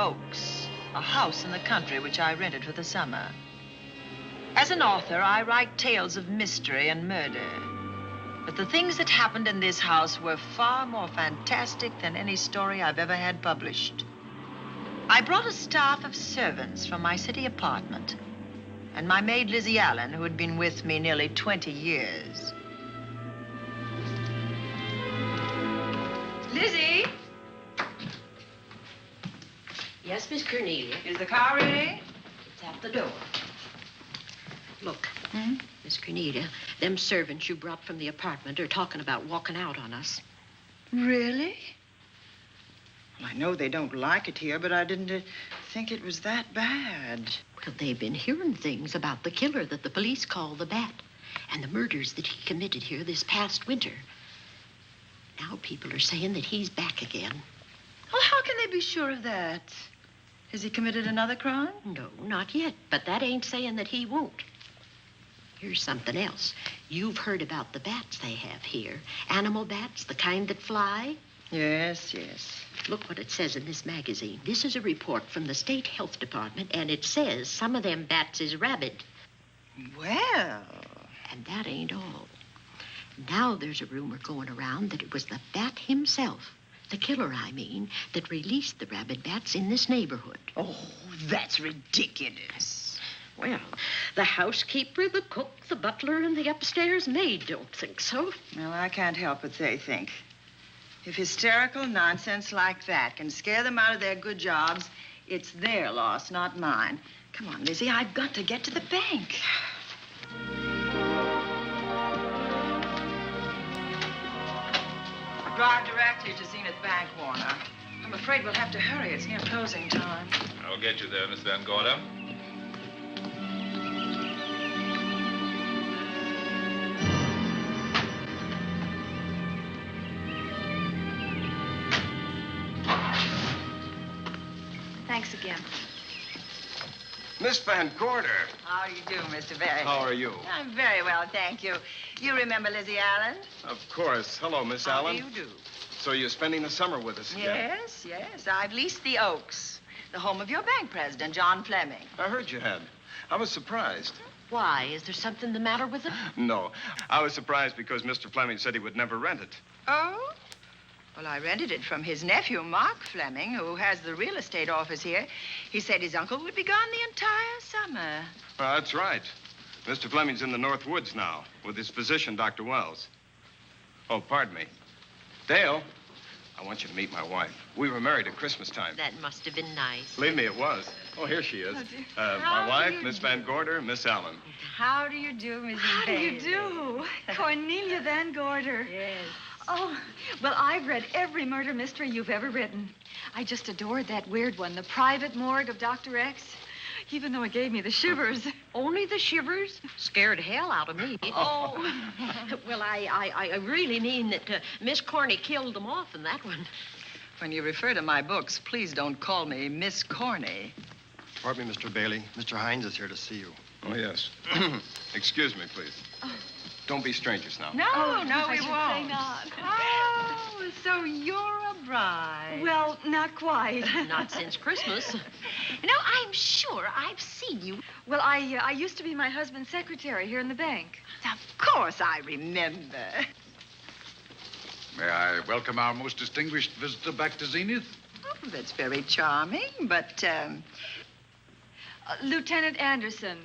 Oaks, a house in the country which I rented for the summer. As an author, I write tales of mystery and murder. But the things that happened in this house were far more fantastic than any story I've ever had published. I brought a staff of servants from my city apartment, and my maid Lizzie Allen, who had been with me nearly 20 years. Lizzie? Yes, Miss Cornelia. Is the car ready? It's at the door. Look, Miss Cornelia, them servants you brought from the apartment are talking about walking out on us. Really? Well, I know they don't like it here, but I didn't think it was that bad. Well, they've been hearing things about the killer that the police call the Bat and the murders that he committed here this past winter. Now people are saying that he's back again. Well, how can they be sure of that? Has he committed another crime? No, not yet, but that ain't saying that he won't. Here's something else. You've heard about the bats they have here. Animal bats, the kind that fly. Yes, yes. Look what it says in this magazine. This is a report from the State Health Department, and it says some of them bats is rabid. Well. And that ain't all. Now there's a rumor going around that it was the bat himself, the killer, I mean, that released the rabid bats in this neighborhood. Oh, that's ridiculous. Well, the housekeeper, the cook, the butler, and the upstairs maid don't think so. Well, I can't help what they think. If hysterical nonsense like that can scare them out of their good jobs, it's their loss, not mine. Come on, Lizzie, I've got to get to the bank. Drive directly to Zenith Bank, Warner. I'm afraid we'll have to hurry. It's near closing time. I'll get you there, Miss Van Gorder. Thanks again. Miss Van Gorder. How do you do, Mr. Barry? How are you? I'm very well, thank you. You remember Lizzie Allen? Of course. Hello, Miss How Allen. do you do? So you're spending the summer with us again? Yes, yes. I've leased the Oaks, the home of your bank president, John Fleming. I heard you had. I was surprised. Why? Is there something the matter with it? No. I was surprised because Mr. Fleming said he would never rent it. Oh? Well, I rented it from his nephew, Mark Fleming, who has the real estate office here. He said his uncle would be gone the entire summer. Well, that's right. Mr. Fleming's in the North Woods now with his physician, Dr. Wells. Oh, pardon me. Dale, I want you to meet my wife. We were married at Christmas time. That must have been nice. Believe me, it was. Oh, here she is. Oh, dear. My How wife, do you Miss do? Van Gorder, Miss Allen. How do you do, Mrs. How do you Bailey? do? Cornelia Van Gorder. Yes. Oh, well, I've read every murder mystery you've ever written. I just adored that weird one, The Private Morgue of Dr. X, even though it gave me the shivers. Only the shivers? Scared hell out of me. Oh. Well, I really mean that Miss Corney killed them off in that one. When you refer to my books, please don't call me Miss Corney. Pardon me, Mr. Bailey. Mr. Hines is here to see you. Oh, yes. Excuse me, please. Don't be strangers now. No, Oh, no, I we should say won't. not. Oh, so you're a bride. Well, not quite. Not since Christmas. No, I'm sure I've seen you. Well, I used to be my husband's secretary here in the bank. Of course I remember. May I welcome our most distinguished visitor back to Zenith? Oh, that's very charming, but, Lieutenant Anderson.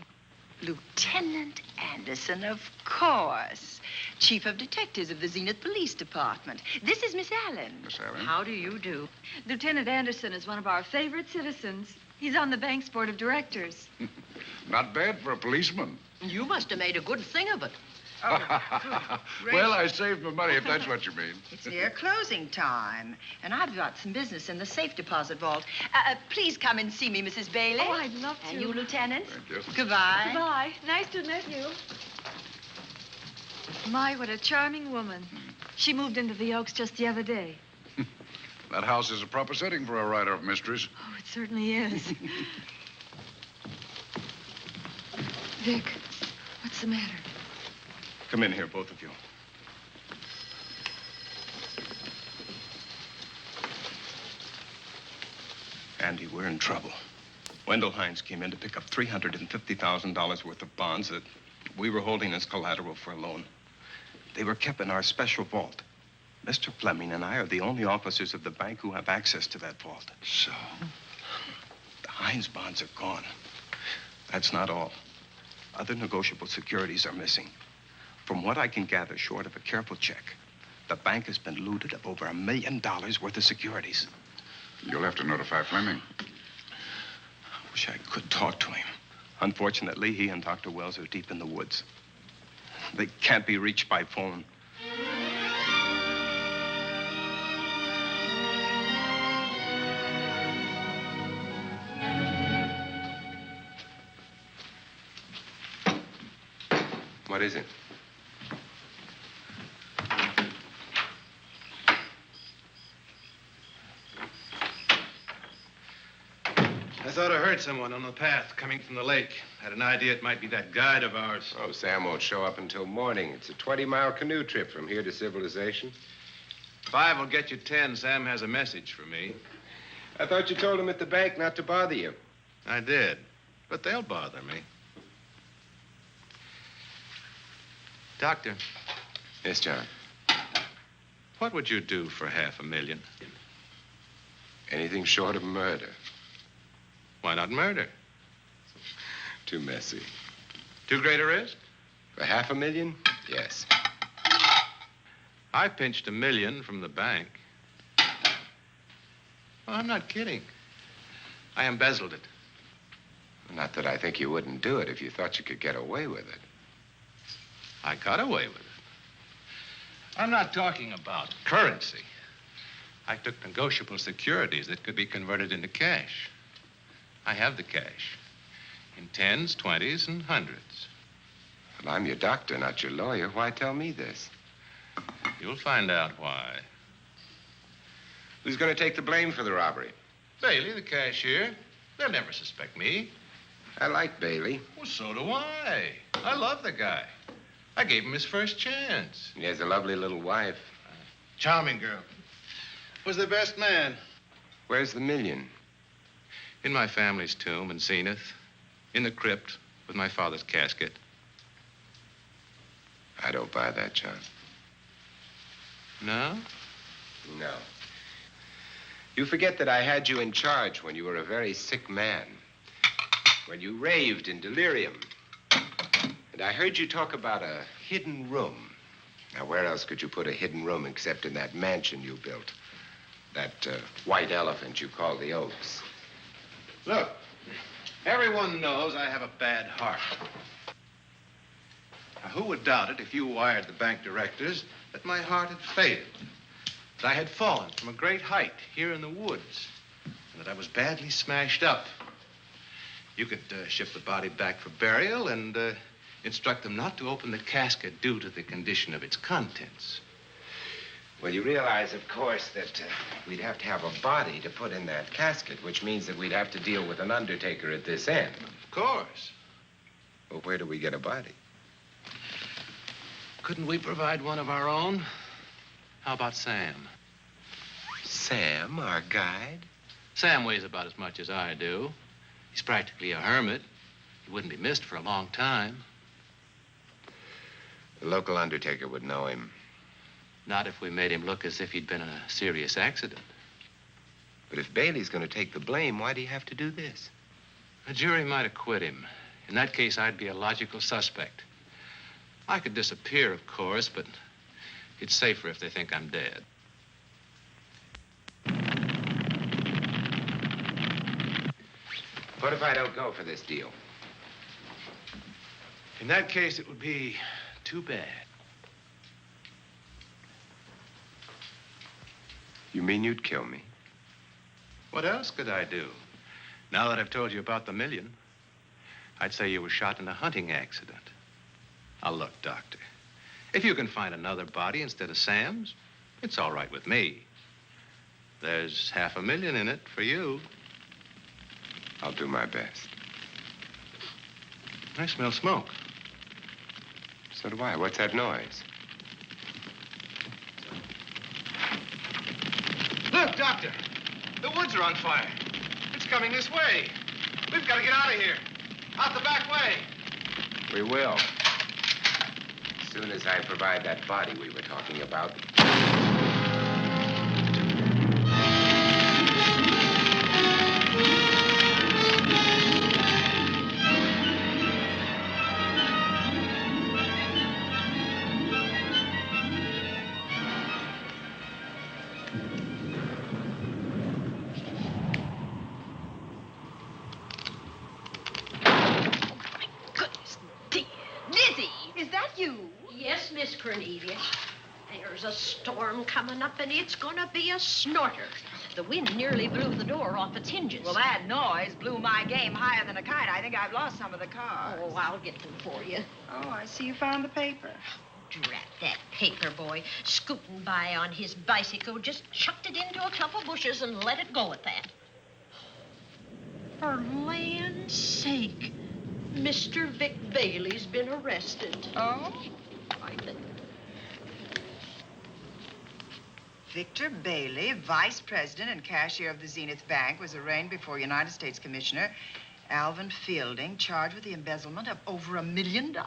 Lieutenant Anderson, of course. Chief of Detectives of the Zenith Police Department. This is Miss Allen. Miss Allen? How do you do? Lieutenant Anderson is one of our favorite citizens. He's on the bank's board of directors. Not bad for a policeman. You must have made a good thing of it. Well, I saved my money, if that's what you mean. It's near closing time, and I've got some business in the safe deposit vault. Please come and see me, Mrs. Bailey. Oh, I'd love to. And you, Lieutenant. Thank you. Goodbye. Goodbye. Nice to meet you. My, what a charming woman. She moved into the Oaks just the other day. That house is a proper setting for a writer of mysteries. Oh, it certainly is. Vic, what's the matter? Come in here, both of you. Andy, we're in trouble. Wendell Hines came in to pick up $350,000 worth of bonds that we were holding as collateral for a loan. They were kept in our special vault. Mr. Fleming and I are the only officers of the bank who have access to that vault. So? The Hines bonds are gone. That's not all. Other negotiable securities are missing. From what I can gather, short of a careful check, the bank has been looted of over $1 million worth of securities. You'll have to notify Fleming. I wish I could talk to him. Unfortunately, he and Dr. Wells are deep in the woods. They can't be reached by phone. What is it? I thought I heard someone on the path coming from the lake. Had an idea it might be that guide of ours. Oh, Sam won't show up until morning. It's a 20-mile canoe trip from here to civilization. 5 will get you 10. Sam has a message for me. I thought you told him at the bank not to bother you. I did, but they'll bother me. Doctor. Yes, John. What would you do for $500,000? Anything short of murder. Why not murder? Too messy. Too great a risk? For $500,000? Yes. I pinched $1 million from the bank. Well, I'm not kidding. I embezzled it. Not that I think you wouldn't do it if you thought you could get away with it. I got away with it. I'm not talking about currency. I took negotiable securities that could be converted into cash. I have the cash in 10s, 20s, and 100s. Well, I'm your doctor, not your lawyer. Why tell me this? You'll find out why. Who's going to take the blame for the robbery? Bailey, the cashier. They'll never suspect me. I like Bailey. Well, so do I. I love the guy. I gave him his first chance. He has a lovely little wife. Charming girl. Was the best man. Where's the $1 million? In my family's tomb in Zenith. In the crypt with my father's casket. I don't buy that, John. No? No. You forget that I had you in charge when you were a very sick man. When you raved in delirium. And I heard you talk about a hidden room. Now, where else could you put a hidden room except in that mansion you built? That white elephant you call the Oaks. Look, everyone knows I have a bad heart. Now, who would doubt it if you wired the bank directors that my heart had failed? That I had fallen from a great height here in the woods. And that I was badly smashed up. You could ship the body back for burial and instruct them not to open the casket due to the condition of its contents. Well, you realize, of course, that we'd have to have a body to put in that casket, which means that we'd have to deal with an undertaker at this end. Of course. Well, where do we get a body? Couldn't we provide one of our own? How about Sam? Sam, our guide? Sam weighs about as much as I do. He's practically a hermit. He wouldn't be missed for a long time. The local undertaker would know him. Not if we made him look as if he'd been in a serious accident. But if Bailey's going to take the blame, why'd he have to do this? A jury might acquit him. In that case, I'd be a logical suspect. I could disappear, of course, but it's safer if they think I'm dead. What if I don't go for this deal? In that case, it would be too bad. You mean you'd kill me? What else could I do? Now that I've told you about the $1 million, I'd say you were shot in a hunting accident. Now, look, Doctor, if you can find another body instead of Sam's, it's all right with me. There's $500,000 in it for you. I'll do my best. I smell smoke. So do I. What's that noise? Look, Doctor, the woods are on fire. It's coming this way. We've got to get out of here. Out the back way. We will. As soon as I provide that body we were talking about. Yes, Miss Cornelia. There's a storm coming up, and it's gonna be a snorter. The wind nearly blew the door off its hinges. Well, that noise blew my game higher than a kite. I think I've lost some of the cars. Oh, I'll get them for you. Oh, I see you found the paper. Drat that paper boy, scooting by on his bicycle, just chucked it into a clump of bushes and let it go at that. For land's sake, Mr. Vic Bailey's been arrested. Oh? I think. Victor Bailey, vice president and cashier of the Zenith Bank, was arraigned before United States Commissioner Alvin Fielding, charged with the embezzlement of over $1 million.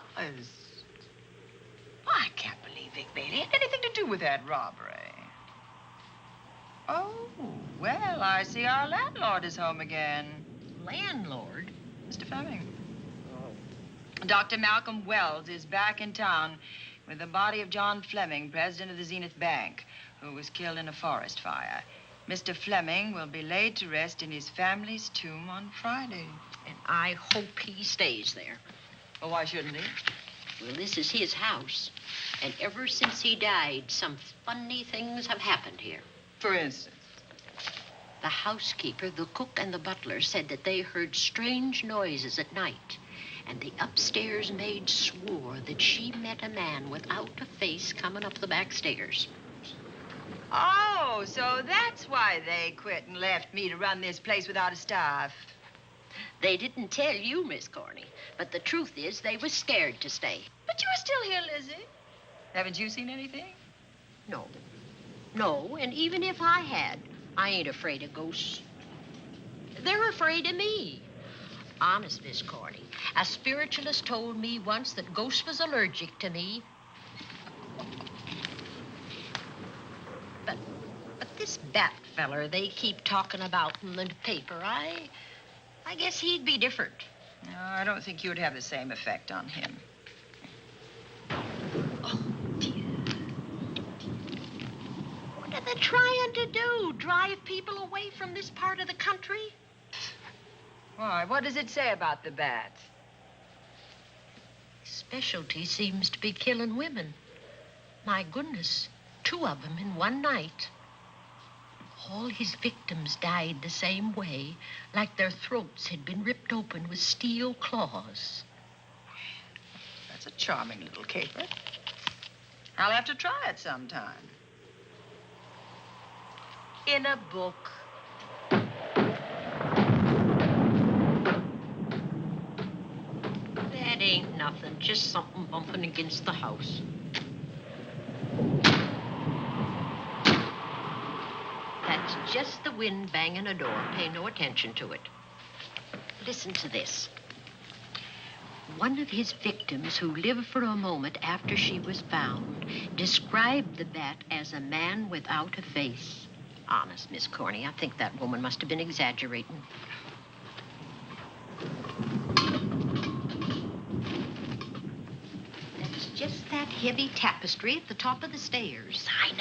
I can't believe Vic Bailey had anything to do with that robbery. Oh, well, I see our landlord is home again. Landlord? Mr. Fleming. Dr. Malcolm Wells is back in town with the body of John Fleming, president of the Zenith Bank, who was killed in a forest fire. Mr. Fleming will be laid to rest in his family's tomb on Friday. And I hope he stays there. Well, why shouldn't he? Well, this is his house. And ever since he died, some funny things have happened here. For instance? The housekeeper, the cook, and the butler said that they heard strange noises at night. And the upstairs maid swore that she met a man without a face coming up the back stairs. Oh, so that's why they quit and left me to run this place without a staff. They didn't tell you, Miss Corney, but the truth is they were scared to stay. But you're still here, Lizzie. Haven't you seen anything? No. No, and even if I had, I ain't afraid of ghosts. They're afraid of me. Honest, Miss Corney, a spiritualist told me once that ghosts was allergic to me. But this Bat feller they keep talking about in the paper, I guess he'd be different. No, I don't think you'd have the same effect on him. Oh, dear. What are they trying to do? Drive people away from this part of the country? Why? What does it say about the Bat? Specialty seems to be killing women. My goodness, 2 of them in one night. All his victims died the same way, like their throats had been ripped open with steel claws. That's a charming little caper. I'll have to try it sometime. In a book. That ain't nothing, just something bumping against the house. That's just the wind banging a door. Pay no attention to it. Listen to this. One of his victims, who lived for a moment after she was found, described the Bat as a man without a face. Honest, Miss Corney, I think that woman must have been exaggerating. That's just that heavy tapestry at the top of the stairs. I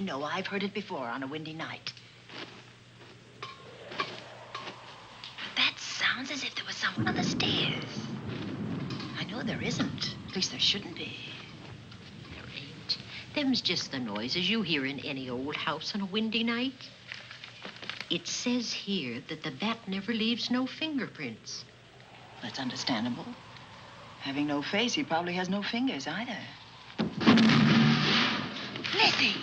know. I've heard it before on a windy night. That sounds as if there was someone on the stairs. I know there isn't. At least there shouldn't be. There ain't. Them's just the noises you hear in any old house on a windy night. It says here that the Bat never leaves no fingerprints. That's understandable. Having no face, he probably has no fingers either. Lizzie!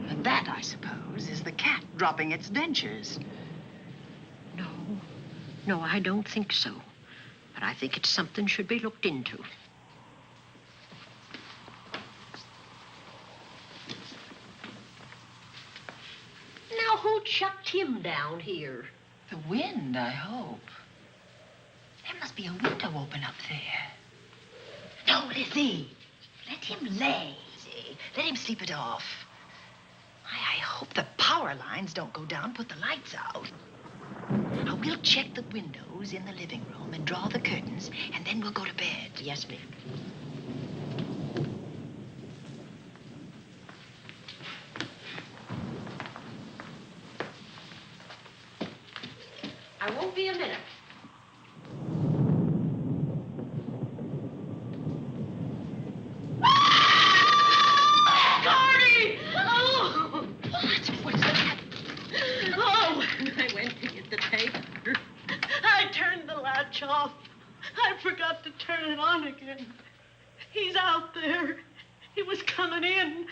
And that, I suppose, is the cat dropping its dentures. No, I don't think so. But I think it's something should be looked into. Now, who chucked him down here? The wind, I hope. There must be a window open up there. No, Lizzie. Let him lay. Let him sleep it off. I hope the power lines don't go down, put the lights out. Now, we'll check the windows in the living room and draw the curtains, and then we'll go to bed. Yes, ma'am. I won't be a minute. Gordy! Oh! What's that? Oh, when I went to get the tape, I turned the latch off. I forgot to turn it on again. He's out there. He was coming in.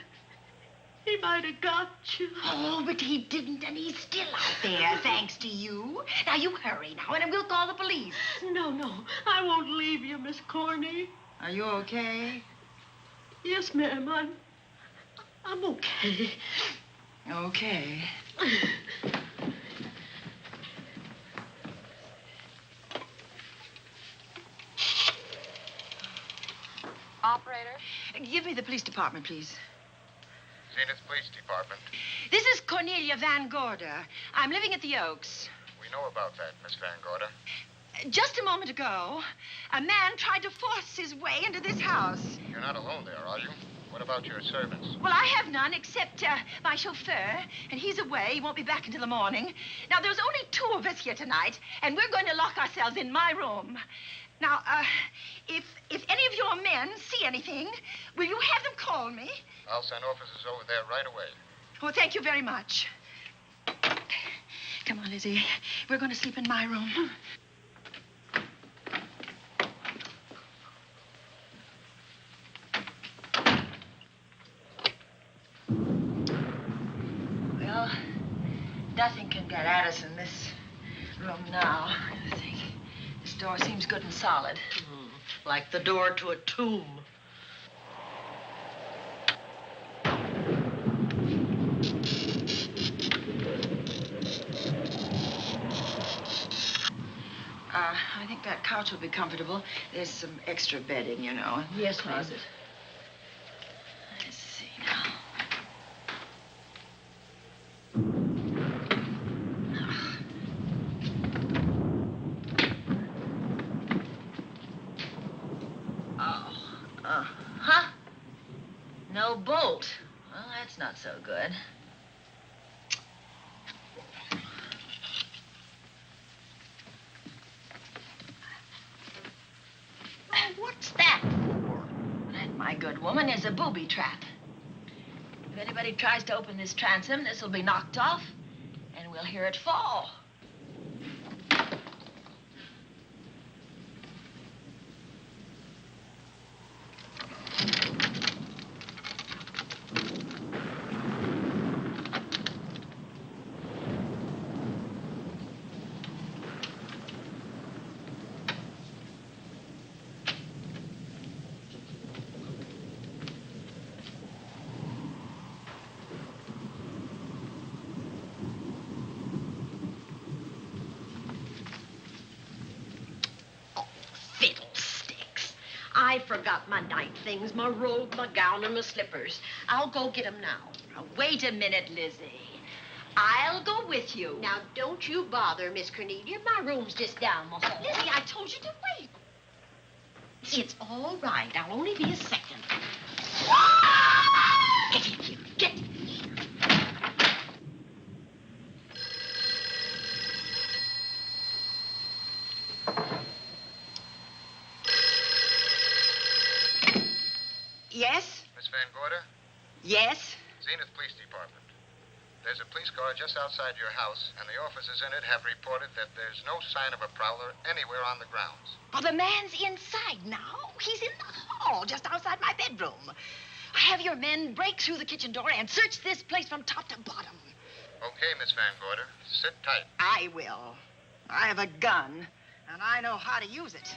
He might have got you. Oh, but he didn't, and he's still out there, thanks to you. Now, you hurry now, and we'll call the police. No, I won't leave you, Miss Corny. Are you okay? Yes, ma'am, I'm okay. Okay. Operator? Give me the police department, please. Zenith Police Department. This is Cornelia Van Gorder. I'm living at the Oaks. We know about that, Miss Van Gorder. Just a moment ago, a man tried to force his way into this house. You're not alone there, are you? What about your servants? Well, I have none except my chauffeur, and he's away. He won't be back until the morning. Now, there's only 2 of us here tonight, and we're going to lock ourselves in my room. Now, if any of your men see anything, will you have them call me? I'll send officers over there right away. Oh, thank you very much. Come on, Lizzie. We're going to sleep in my room. Well, nothing can get at us in this room now, I think. This door seems good and solid. Like the door to a tomb. I think that couch will be comfortable. There's some extra bedding, you know. Yes, ma'am. Closet. Let's see now. Huh? No bolt. Well, that's not so good. What's that for? That, my good woman, is a booby trap. If anybody tries to open this transom, this will be knocked off, and we'll hear it fall. I forgot my night things, my robe, my gown, and my slippers. I'll go get them now. Now, wait a minute, Lizzie. I'll go with you. Now, don't you bother, Miss Cornelia. My room's just down the hall. Lizzie, I told you to wait. It's all right. I'll only be a second. Get in here. Get in here. Yes? Miss Van Gorder? Yes? Zenith Police Department. There's a police car just outside your house, and the officers in it have reported that there's no sign of a prowler anywhere on the grounds. Oh, the man's inside now. He's in the hall, just outside my bedroom. Have your men break through the kitchen door and search this place from top to bottom. Okay, Miss Van Gorder. Sit tight. I will. I have a gun, and I know how to use it.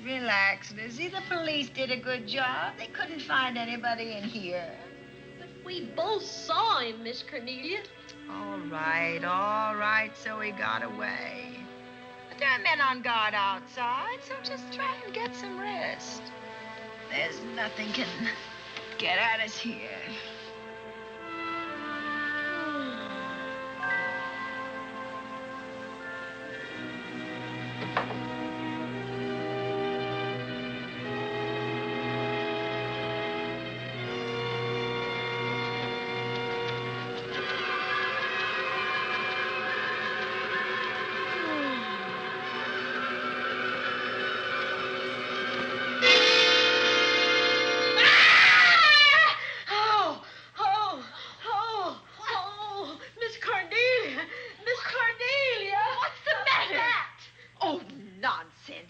relax, Lizzie. The police did a good job. They couldn't find anybody in here. But we both saw him, Miss Cornelia. All right, so he got away. But there are men on guard outside, so just try and get some rest. There's nothing can get at us here.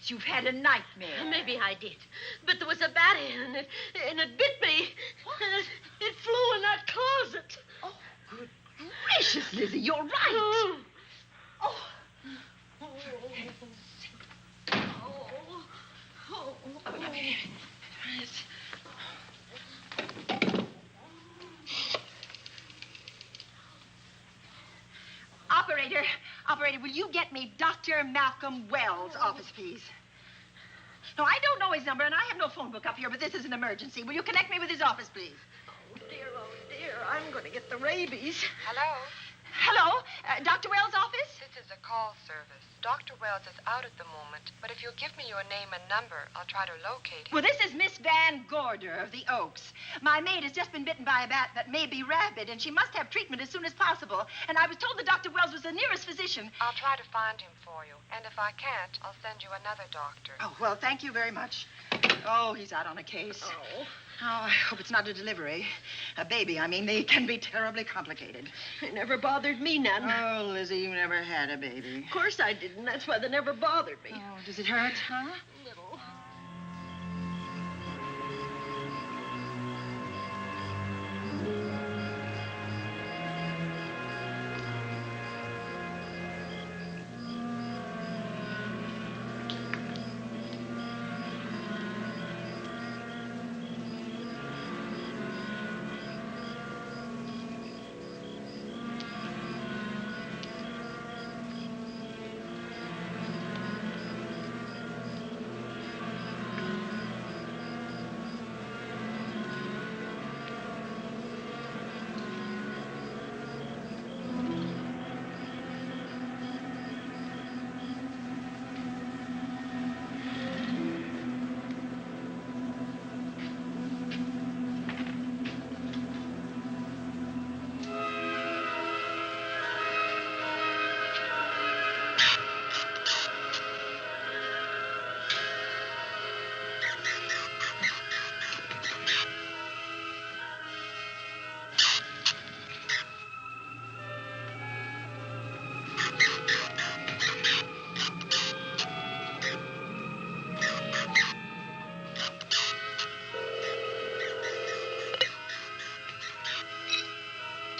You've had a nightmare. Maybe I did. But there was a bat in it, and it bit me. It flew in that closet. Oh, good gracious, Lizzie, you're right. Operator, will you get me Dr. Malcolm Wells' office, please? No, I don't know his number, and I have no phone book up here, but this is an emergency. Will you connect me with his office, please? Oh, dear, I'm going to get the rabies. Hello? Hello? Dr. Wells' office? This is a call service. Dr. Wells is out at the moment, but if you'll give me your name and number, I'll try to locate him. Well, this is Miss Van Gorder of the Oaks. My maid has just been bitten by a bat that may be rabid, and she must have treatment as soon as possible. And I was told that Dr. Wells was the nearest physician. I'll try to find him for you, and if I can't, I'll send you another doctor. Oh, well, thank you very much. Oh, he's out on a case. Oh, I hope it's not a delivery. A baby, I mean. They can be terribly complicated. It never bothered me none. Oh, Lizzie, you never had a baby. Of course I didn't. That's why they never bothered me. Oh, does it hurt, huh? Little.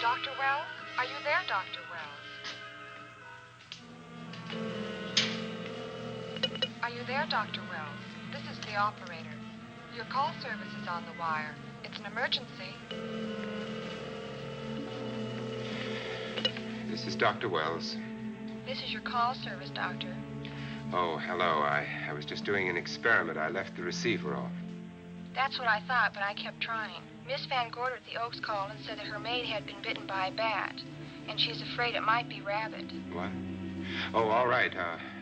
Dr. Wells? Are you there, Dr. Wells? Are you there, Dr. Wells? This is the operator. Your call service is on the wire. It's an emergency. This is Dr. Wells. This is your call service, Doctor. Oh, hello. I was just doing an experiment. I left the receiver off. That's what I thought, but I kept trying. Miss Van Gorder at the Oaks called and said that her maid had been bitten by a bat, and she's afraid it might be rabid. What? Oh, all right.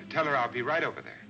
Tell her I'll be right over there.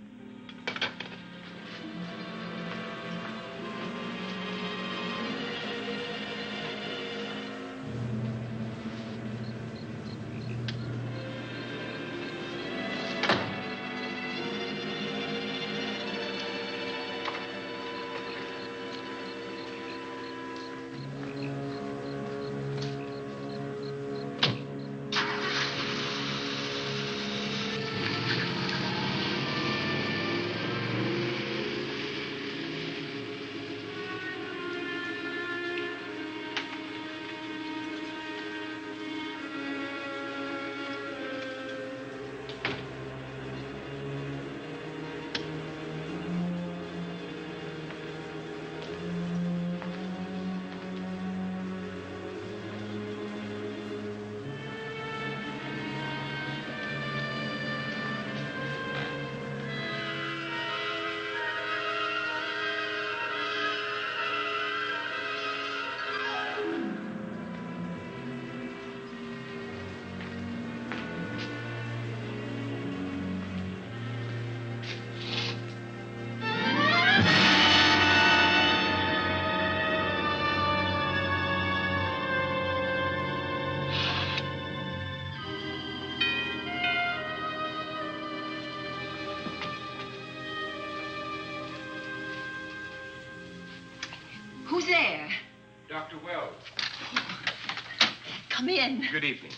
Who's there? Dr. Wells. Come in. Good evening.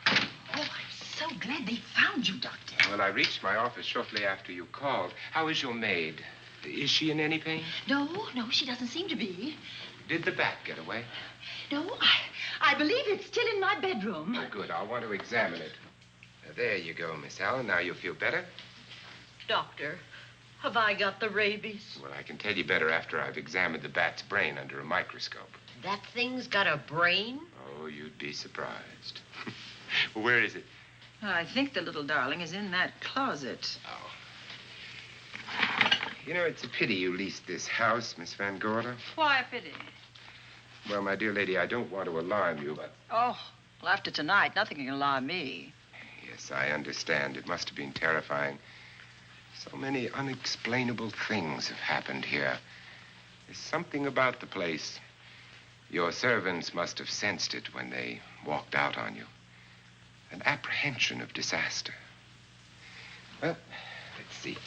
Oh, I'm so glad they found you, Doctor. Well, I reached my office shortly after you called. How is your maid? Is she in any pain? No, she doesn't seem to be. Did the bat get away? No, I believe it's still in my bedroom. Oh, good. I'll want to examine it. There you go, Miss Allen. Now you feel better? Doctor, have I got the rabies? Well, I can tell you better after I've examined the bat's brain under a microscope. That thing's got a brain? Oh, you'd be surprised. Well, where is it? I think the little darling is in that closet. Oh. You know, it's a pity you leased this house, Miss Van Gorder. Why a pity? Well, my dear lady, I don't want to alarm you, but... Oh, well, after tonight, nothing can alarm me. Yes, I understand. It must have been terrifying. So many unexplainable things have happened here. There's something about the place. Your servants must have sensed it when they walked out on you. An apprehension of disaster. Well, let's see.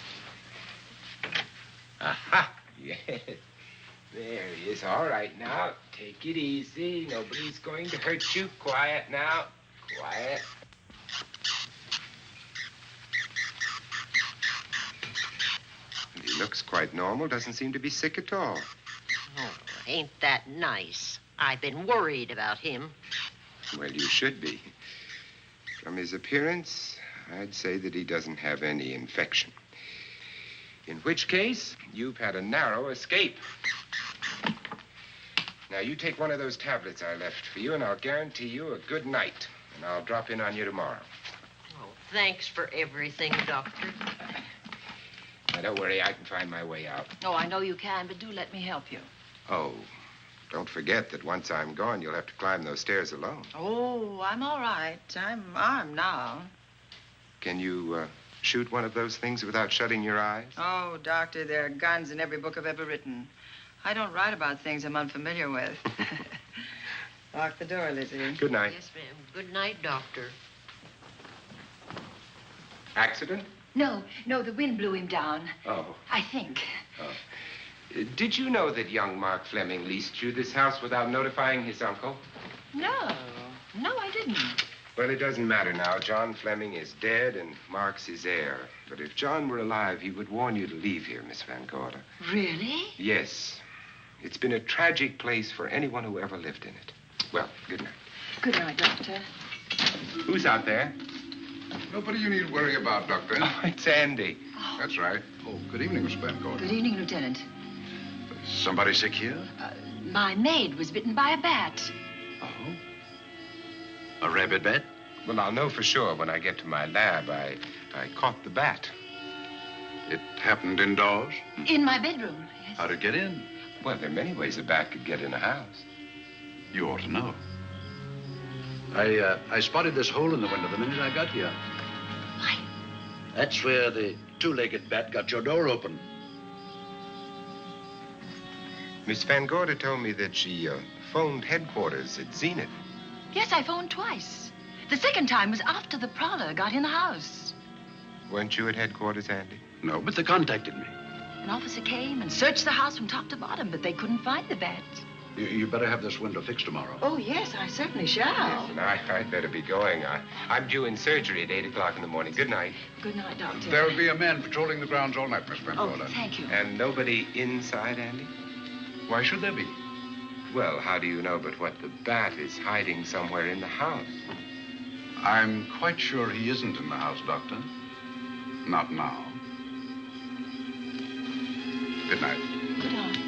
Aha! Yes. There he is. All right, now. Take it easy. Nobody's going to hurt you. Quiet now. Quiet. He looks quite normal. Doesn't seem to be sick at all. Oh, ain't that nice? I've been worried about him. Well, you should be. From his appearance, I'd say that he doesn't have any infection. In which case, you've had a narrow escape. Now, you take one of those tablets I left for you, and I'll guarantee you a good night. And I'll drop in on you tomorrow. Oh, thanks for everything, Doctor. Now, don't worry. I can find my way out. Oh, I know you can, but do let me help you. Oh, don't forget that once I'm gone, you'll have to climb those stairs alone. Oh, I'm all right. I'm armed now. Can you shoot one of those things without shutting your eyes? Oh, Doctor, there are guns in every book I've ever written. I don't write about things I'm unfamiliar with. Lock the door, Lizzie. Good night. Yes, ma'am. Good night, Doctor. Accident? No, the wind blew him down. Oh. I think. Oh. Did you know that young Mark Fleming leased you this house without notifying his uncle? No, I didn't. Well, it doesn't matter now. John Fleming is dead, and Mark's his heir. But if John were alive, he would warn you to leave here, Miss Van Gorder. Really? Yes. It's been a tragic place for anyone who ever lived in it. Well, good night. Good night, Doctor. Who's out there? Nobody you need worry about, Doctor. Oh, it's Andy. That's right. Oh, good evening, Miss Van Gorder. Good evening, Lieutenant. Somebody sick here? My maid was bitten by a bat. Oh? A rabid bat? Well, I'll know for sure when I get to my lab. I caught the bat. It happened indoors? In my bedroom, yes. How'd it get in? Well, there are many ways a bat could get in a house. You ought to know. I spotted this hole in the window the minute I got here. Why? That's where the two-legged bat got your door open. Miss Van Gorder told me that she phoned headquarters at Zenith. Yes, I phoned twice. The second time was after the prowler got in the house. Weren't you at headquarters, Andy? No, but they contacted me. An officer came and searched the house from top to bottom, but they couldn't find the bat. You better have this window fixed tomorrow. Oh, yes, I certainly shall. Listen, I'd better be going. I'm due in surgery at 8 o'clock in the morning. Good night. Good night, Doctor. There'll be a man patrolling the grounds all night, Miss Van Gorder. Oh, thank you. And nobody inside, Andy? Why should there be? Well, how do you know but what the bat is hiding somewhere in the house? I'm quite sure he isn't in the house, Doctor. Not now. Good night. Good night.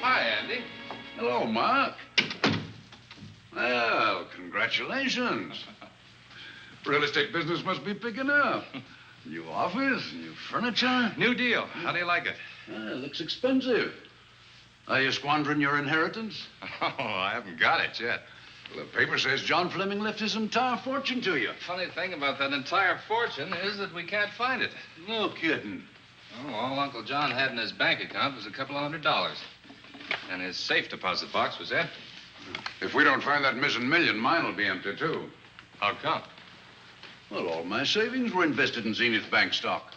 Hi, Andy. Hello, Mark. Well, congratulations. Real estate business must be picking up. New office, new furniture. New deal. How do you like it? It looks expensive. Are you squandering your inheritance? Oh, I haven't got it yet. Well, the paper says John Fleming left his entire fortune to you. Funny thing about that entire fortune is that we can't find it. No kidding. Oh, all Uncle John had in his bank account was a couple of $100. And his safe deposit box was empty. If we don't find that missing million, mine will be empty, too. How come? Well, all my savings were invested in Zenith Bank stock.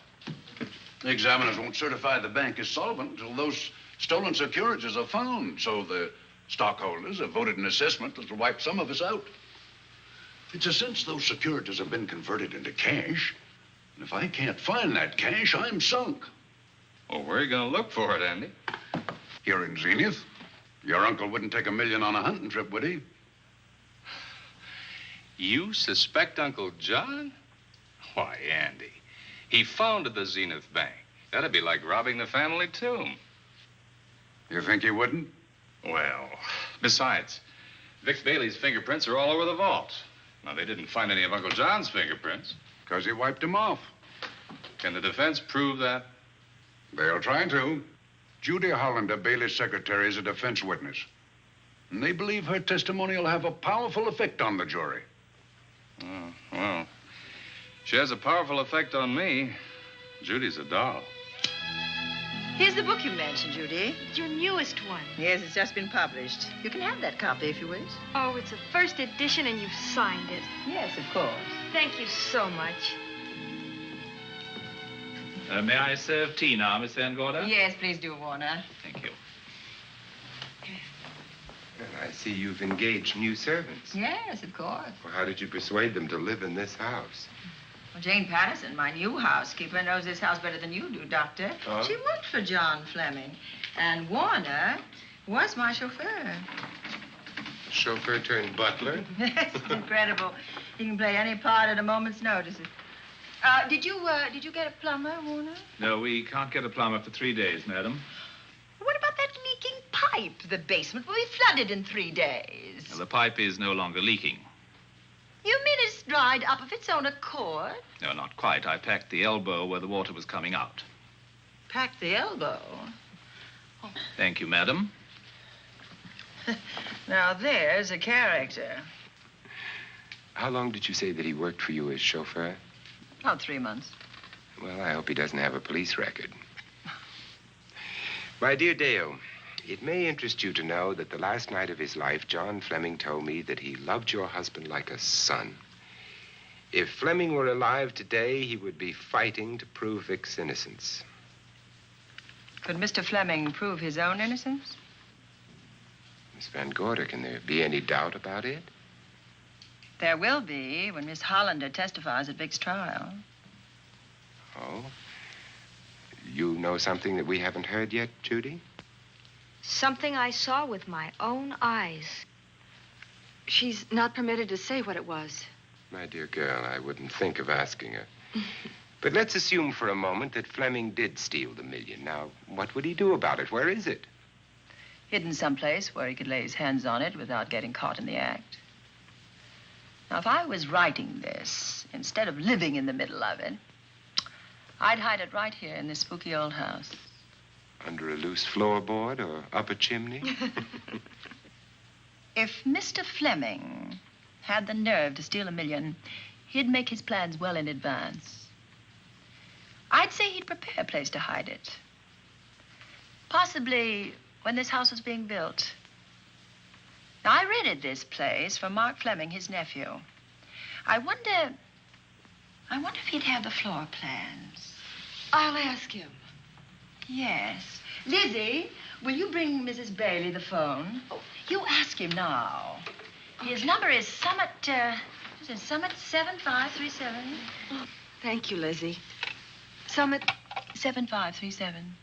The examiners won't certify the bank is solvent until those stolen securities are found. So the stockholders have voted an assessment that'll wipe some of us out. It's a since those securities have been converted into cash. And if I can't find that cash, I'm sunk. Well, where are you going to look for it, Andy? Here in Zenith. Your uncle wouldn't take $1 million on a hunting trip, would he? You suspect Uncle John? Why, Andy, he founded the Zenith Bank. That'd be like robbing the family tomb. You think he wouldn't? Well, besides, Vic Bailey's fingerprints are all over the vault. Now, they didn't find any of Uncle John's fingerprints. Because he wiped them off. Can the defense prove that? They'll try to. Judy Hollander, Bailey's secretary, is a defense witness. And they believe her testimony will have a powerful effect on the jury. Oh, well, she has a powerful effect on me. Judy's a doll. Here's the book you mentioned, Judy. It's your newest one. Yes, it's just been published. You can have that copy if you wish. Oh, it's a first edition and you've signed it. Yes, of course. Thank you so much. May I serve tea now, Miss Van Gorder? Yes, please do, Warner. Thank you. Well, I see you've engaged new servants. Yes, of course. Well, how did you persuade them to live in this house? Well, Jane Patterson, my new housekeeper, knows this house better than you do, Doctor. Oh? She worked for John Fleming. And Warner was my chauffeur. Chauffeur turned butler? Yes, it's incredible. He can play any part at a moment's notice. Did you get a plumber, Warner? No, we can't get a plumber for 3 days, madam. What about that leaking pipe? The basement will be flooded in 3 days. Well, the pipe is no longer leaking. You mean it's dried up of its own accord? No, not quite. I packed the elbow where the water was coming out. Packed the elbow? Thank you, madam. Now, there's a character. How long did you say that he worked for you as chauffeur? About 3 months. Well, I hope he doesn't have a police record. My dear Dale, it may interest you to know that the last night of his life, John Fleming told me that he loved your husband like a son. If Fleming were alive today, he would be fighting to prove Vic's innocence. Could Mr. Fleming prove his own innocence? Miss Van Gorder, can there be any doubt about it? There will be when Miss Hollander testifies at Vic's trial. Oh? You know something that we haven't heard yet, Judy? Something I saw with my own eyes. She's not permitted to say what it was. My dear girl, I wouldn't think of asking her. But let's assume for a moment that Fleming did steal the $1 million. Now, what would he do about it? Where is it? Hidden someplace where he could lay his hands on it without getting caught in the act. Now, if I was writing this, instead of living in the middle of it, I'd hide it right here in this spooky old house. Under a loose floorboard or up a chimney? If Mr. Fleming had the nerve to steal $1 million, he'd make his plans well in advance. I'd say he'd prepare a place to hide it. Possibly when this house was being built. Now, I rented this place from Mark Fleming, his nephew. I wonder if he'd have the floor plans. I'll ask him. Yes. Lizzie, will you bring Mrs. Bailey the phone? Oh, you ask him now. Okay. His number is Summit 7537. Oh, thank you, Lizzie. Summit 7537.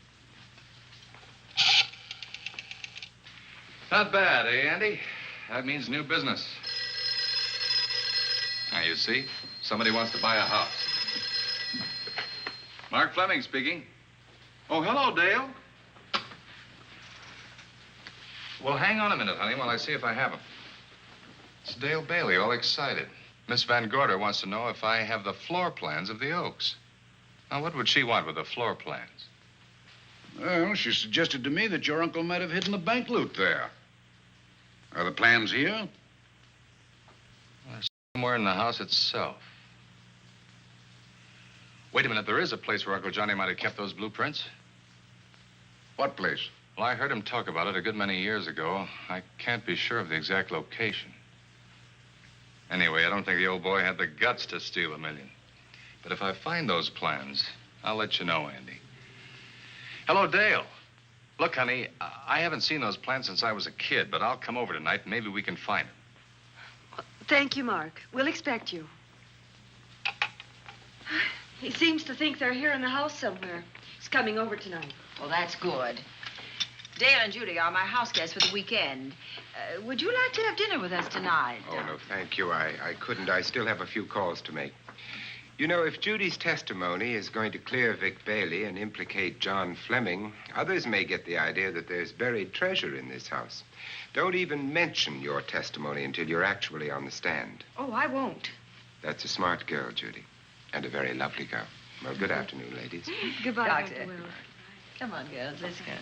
Not bad, eh, Andy? That means new business. Now, you see, somebody wants to buy a house. Mark Fleming speaking. Oh, hello, Dale. Well, hang on a minute, honey, while I see if I have him. It's Dale Bailey, all excited. Miss Van Gorder wants to know if I have the floor plans of the Oaks. Now, what would she want with the floor plans? Well, she suggested to me that your uncle might have hidden the bank loot there. Are the plans here? Somewhere in the house itself. Wait a minute, there is a place where Uncle Johnny might have kept those blueprints. What place? Well, I heard him talk about it a good many years ago. I can't be sure of the exact location. Anyway, I don't think the old boy had the guts to steal $1 million. But if I find those plans, I'll let you know, Andy. Hello, Dale. Look, honey, I haven't seen those plans since I was a kid, but I'll come over tonight and maybe we can find them. Thank you, Mark. We'll expect you. He seems to think they're here in the house somewhere. He's coming over tonight. Well, that's good. Dale and Judy are my house guests for the weekend. Would you like to have dinner with us tonight? Oh, no, thank you. I couldn't. I still have a few calls to make. You know, if Judy's testimony is going to clear Vic Bailey and implicate John Fleming, others may get the idea that there's buried treasure in this house. Don't even mention your testimony until you're actually on the stand. Oh, I won't. That's a smart girl, Judy, and a very lovely girl. Well, good afternoon, ladies. Goodbye, Doctor. Dr. Wells. Come on, girls, let's go.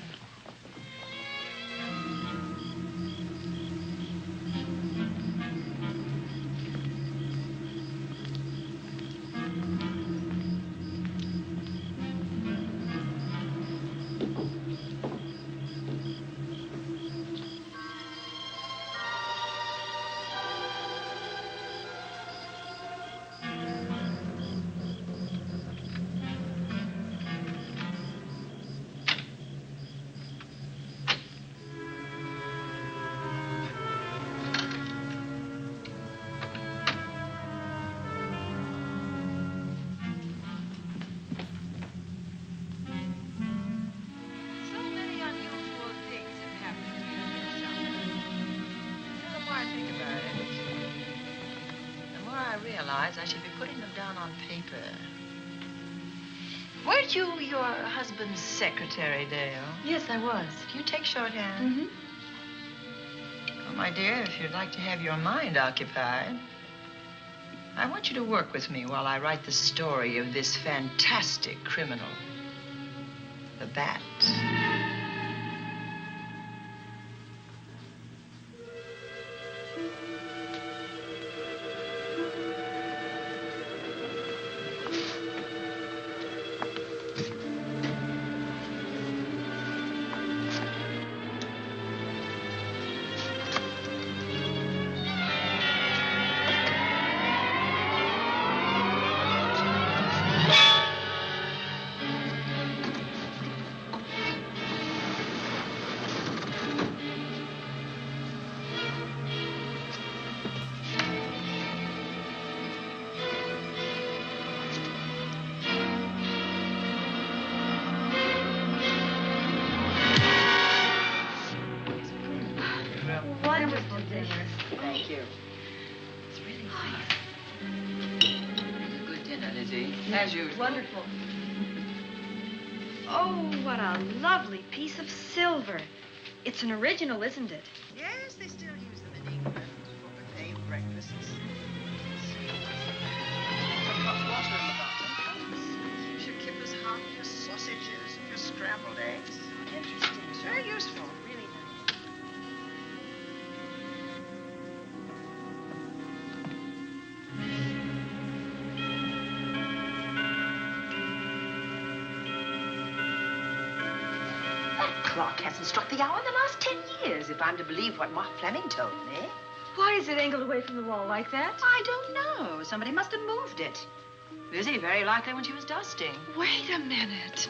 I should be putting them down on paper. Weren't you your husband's secretary, Dale? Yes, I was. Do you take shorthand? Mm-hmm. Well, my dear, if you'd like to have your mind occupied, I want you to work with me while I write the story of this fantastic criminal, the Bat. Thank you. It's really nice. A good dinner, Lizzie, as usual. Wonderful. Oh, what a lovely piece of silver. It's an original, isn't it? Yes, they still use them in England for buffet breakfasts. Some hot water in the bottom. Should keep us hot, your sausages, your scrambled eggs. Interesting. It's very useful. Really nice. Clock hasn't struck the hour in the last 10 years, if I'm to believe what Mark Fleming told me. Why is it angled away from the wall like that? I don't know. Somebody must have moved it. Lizzie, very likely when she was dusting. Wait a minute.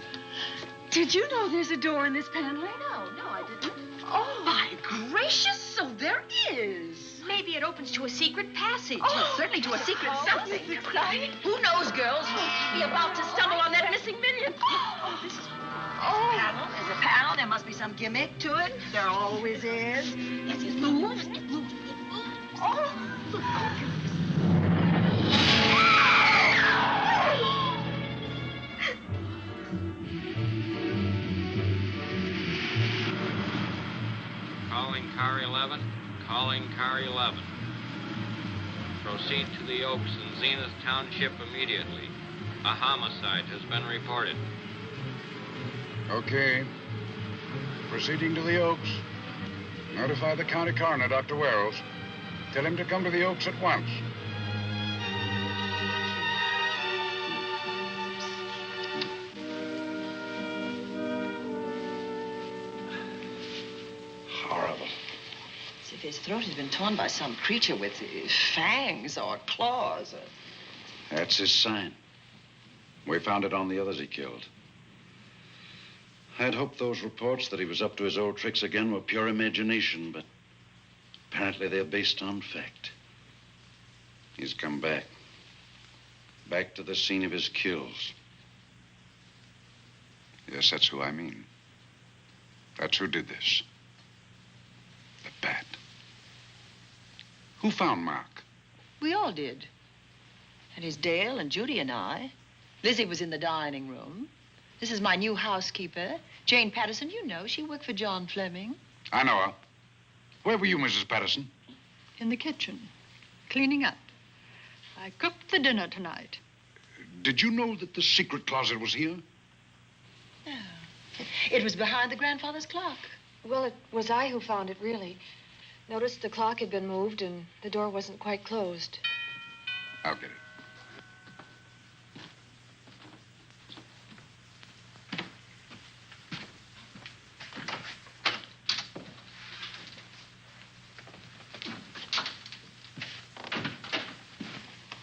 Did you know there's a door in this paneling? No, I didn't. Oh, my gracious, so there is. Maybe it opens to a secret passage. Oh, certainly to a secret something. This is exciting. Who knows, girls? We'll be about to stumble on that missing million. Oh, this is panel. There's a panel. There must be some gimmick to it. There always is. Yes, it moves. It moves. It moves. Oh. Calling car 11. Calling car 11. Proceed to the Oaks in Zenith Township immediately. A homicide has been reported. Okay. Proceeding to the Oaks. Notify the county coroner, Dr. Wells. Tell him to come to the Oaks at once. His throat has been torn by some creature with fangs or claws. That's his sign. We found it on the others he killed. I'd hoped those reports that he was up to his old tricks again were pure imagination, but apparently they're based on fact. He's come back. Back to the scene of his kills. Yes, that's who I mean. That's who did this. The bat. Who found Mark? We all did. And it's Dale and Judy and I. Lizzie was in the dining room. This is my new housekeeper, Jane Patterson. You know, she worked for John Fleming. I know her. Where were you, Mrs. Patterson? In the kitchen, cleaning up. I cooked the dinner tonight. Did you know that the secret closet was here? No. It was behind the grandfather's clock. Well, it was I who found it, really. Noticed the clock had been moved and the door wasn't quite closed. I'll get it.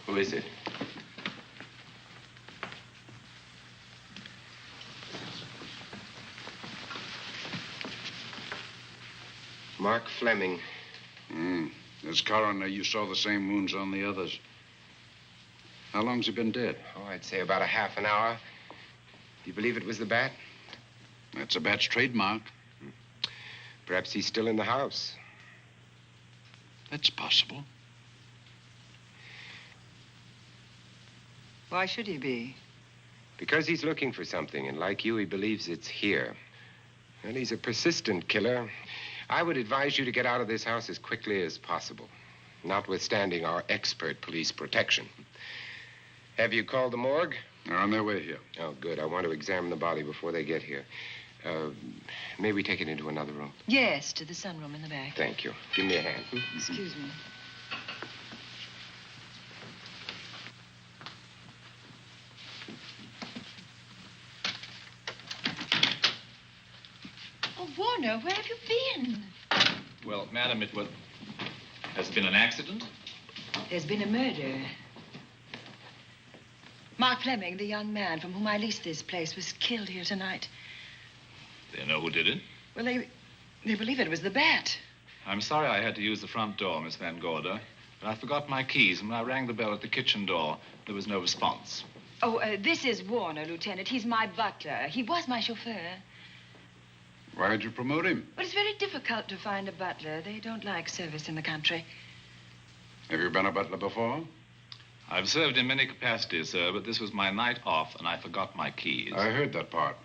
Who is it? Mark Fleming. As coroner, you saw the same wounds on the others. How long's he been dead? Oh, I'd say about a half an hour. Do you believe it was the bat? That's a bat's trademark. Perhaps he's still in the house. That's possible. Why should he be? Because he's looking for something, and like you, he believes it's here. And he's a persistent killer. I would advise you to get out of this house as quickly as possible, notwithstanding our expert police protection. Have you called the morgue? They're on their way here. Oh, good. I want to examine the body before they get here. May we take it into another room? Yes, to the sunroom in the back. Thank you. Give me a hand. Excuse me. Oh, Warner, where have you been? Well, madam, has it been an accident? There's been a murder. Mark Fleming, the young man from whom I leased this place, was killed here tonight. They know who did it? Well, they believe it was the bat. I'm sorry I had to use the front door, Miss Van Gorder, but I forgot my keys, and when I rang the bell at the kitchen door, there was no response. Oh, this is Warner, Lieutenant. He's my butler. He was my chauffeur. Why'd you promote him? Well, it's very difficult to find a butler. They don't like service in the country. Have you been a butler before? I've served in many capacities, sir, but this was my night off, and I forgot my keys. I heard that part.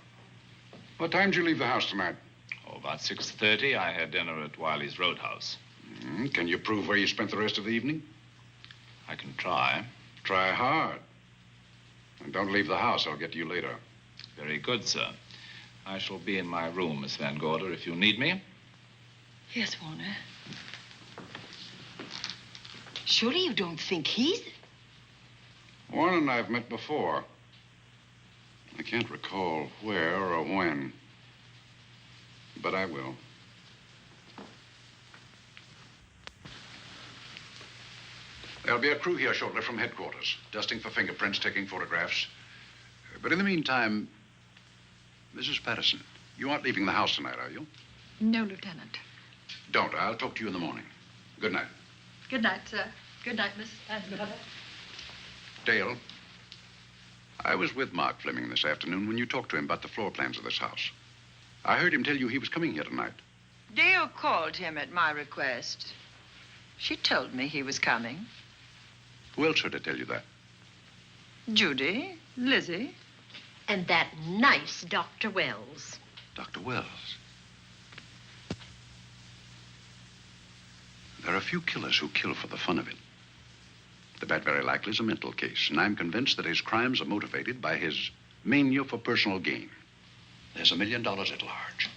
What time did you leave the house tonight? Oh, about 6:30. I had dinner at Wiley's Roadhouse. Can you prove where you spent the rest of the evening? I can try. Try hard. And don't leave the house. I'll get to you later. Very good, sir. I shall be in my room, Miss Van Gorder, if you need me. Yes, Warner. Surely you don't think he's... Warren and I have met before. I can't recall where or when, but I will. There'll be a crew here shortly from headquarters, dusting for fingerprints, taking photographs. But in the meantime, Mrs. Patterson, you aren't leaving the house tonight, are you? No, Lieutenant. Don't. I'll talk to you in the morning. Good night. Good night, sir. Good night, Miss Van Gorder. Dale, I was with Mark Fleming this afternoon when you talked to him about the floor plans of this house. I heard him tell you he was coming here tonight. Dale called him at my request. She told me he was coming. Who else heard her tell you that? Judy, Lizzie. And that nice Dr. Wells. Dr. Wells. There are a few killers who kill for the fun of it. The bat very likely is a mental case, and I'm convinced that his crimes are motivated by his mania for personal gain. There's $1 million at large,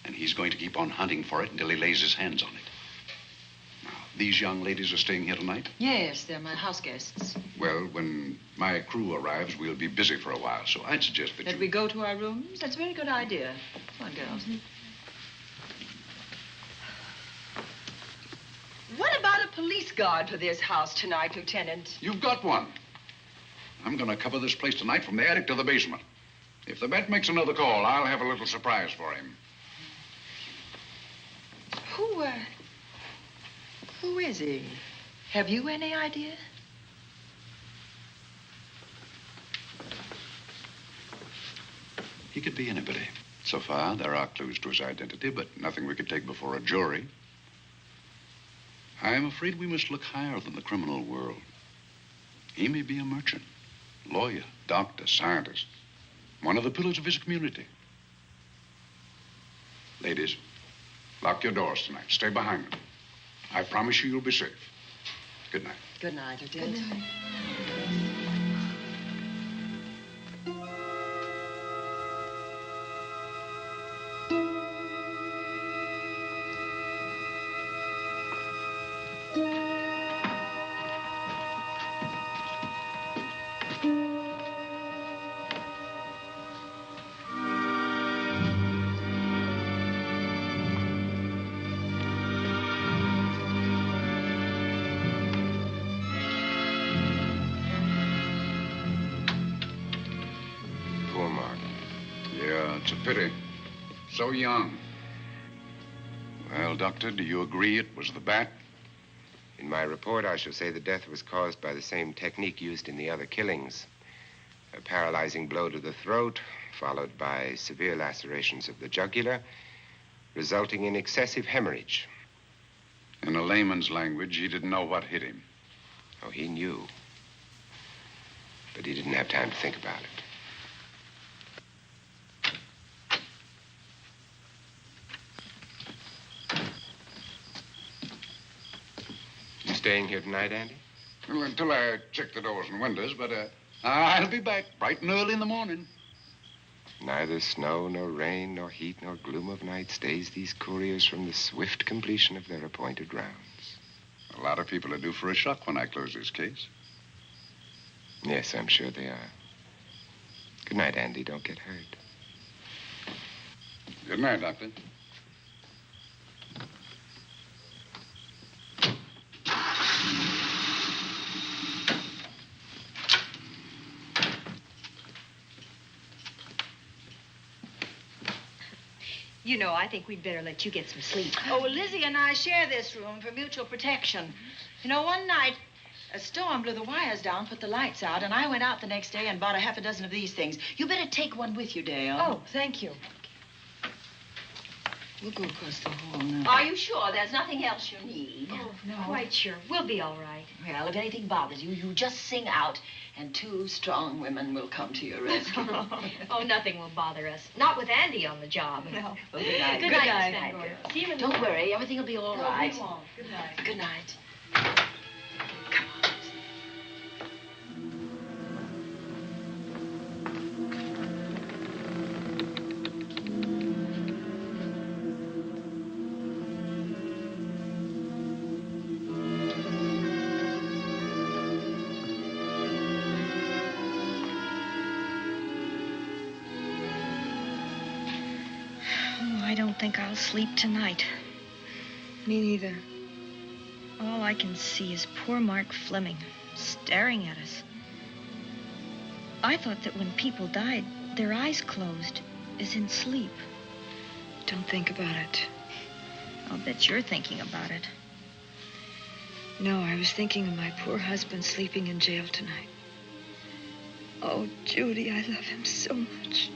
and he's going to keep on hunting for it until he lays his hands on it. Now, these young ladies are staying here tonight? Yes, they're my house guests. Well, when my crew arrives, we'll be busy for a while, so I'd suggest that we go to our rooms? That's a very good idea. Come on, girls. police guard for this house tonight, Lieutenant. You've got one. I'm going to cover this place tonight from the attic to the basement. If the vet makes another call, I'll have a little surprise for him. Who is he? Have you any idea? He could be anybody. So far, there are clues to his identity, but nothing we could take before a jury. I'm afraid we must look higher than the criminal world. He may be a merchant, lawyer, doctor, scientist, one of the pillars of his community. Ladies, lock your doors tonight. Stay behind them. I promise you you'll be safe. Good night. Good night, Lieutenant. Good night. It's a pity. So young. Well, Doctor, do you agree it was the bat? In my report, I shall say the death was caused by the same technique used in the other killings. A paralyzing blow to the throat, followed by severe lacerations of the jugular, resulting in excessive hemorrhage. In a layman's language, he didn't know what hit him. Oh, he knew. But he didn't have time to think about it. You staying here tonight, Andy? Well, until I check the doors and windows, but I'll be back bright and early in the morning. Neither snow, nor rain, nor heat, nor gloom of night stays these couriers from the swift completion of their appointed rounds. A lot of people are due for a shock when I close this case. Yes, I'm sure they are. Good night, Andy. Don't get hurt. Good night, Doctor. You know, I think we'd better let you get some sleep. Oh, well, Lizzie and I share this room for mutual protection. You know, one night, a storm blew the wires down, put the lights out, and I went out the next day and bought a half a dozen of these things. You better take one with you, Dale. Oh, thank you. We'll go across the hall now. Are you sure there's nothing else you need? Oh, no. Quite sure. We'll be all right. Well, if anything bothers you, you just sing out, and 2 strong women will come to your rescue. Oh, nothing will bother us. Not with Andy on the job. No. Well, good night. Good night, Miss Van Gorder. See you in the Don't morning. worry. Everything will be all right. We won't. Good night. Good night. I don't think I'll sleep tonight. Me neither. All I can see is poor Mark Fleming staring at us. I thought that when people died, their eyes closed, as in sleep. Don't think about it. I'll bet you're thinking about it. No, I was thinking of my poor husband sleeping in jail tonight. Oh, Judy, I love him so much.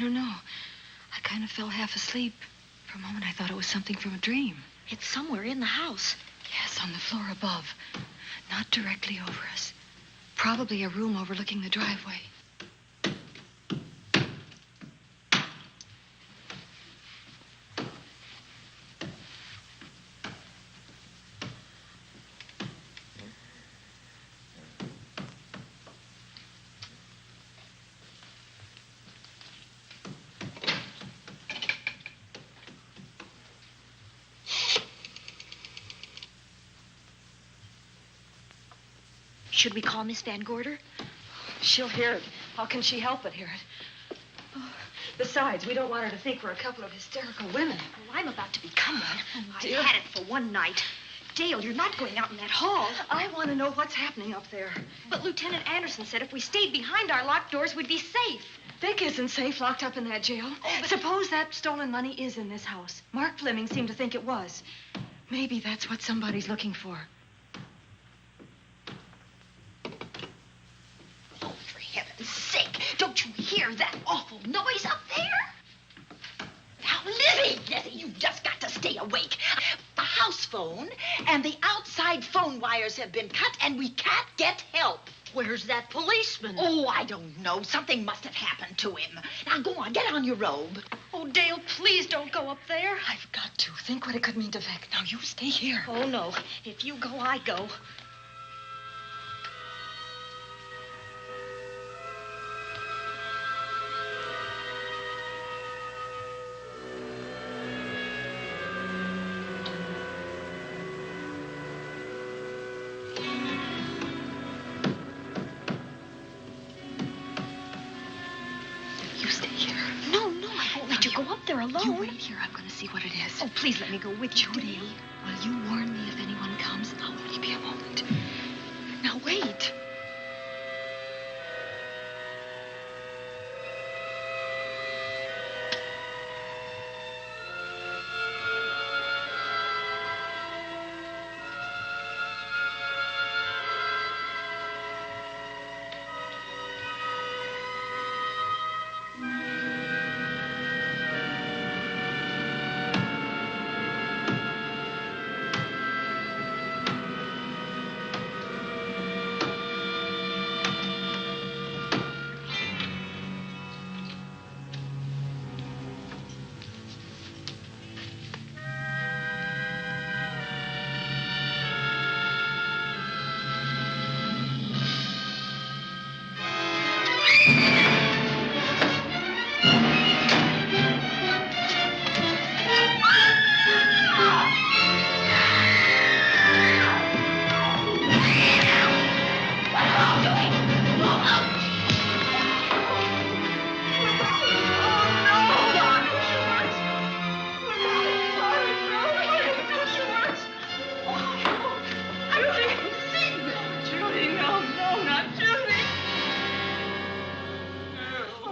don't know. I kind of fell half asleep. For a moment, I thought it was something from a dream. It's somewhere in the house. Yes, on the floor above. Not directly over us. Probably a room overlooking the driveway. Should we call Miss Van Gorder? She'll hear it. How can she help but hear it? Oh, besides, we don't want her to think we're a couple of hysterical women. Oh, I'm about to become one. Oh, I've dear. had it for one night. Dale, you're not going out in that hall. I want to know what's happening up there. But Lieutenant Anderson said if we stayed behind our locked doors, we'd be safe. Vic isn't safe locked up in that jail. Suppose that stolen money is in this house. Mark Fleming seemed to think it was. Maybe that's what somebody's looking for. For heaven's sake, don't you hear that awful noise up there? Now, Lizzie, you've just got to stay awake. The house phone and the outside phone wires have been cut, and we can't get help. Where's that policeman? Oh, I don't know. Something must have happened to him. Now, go on, get on your robe. Oh, Dale, please don't go up there. I've got to. Think what it could mean to Vic. Now, you stay here. Oh, no. If you go, I go. You wait here. I'm going to see what it is. Oh, please let me go with you. Judy, will you warn me if anyone comes? I'll only be a moment. Now, wait.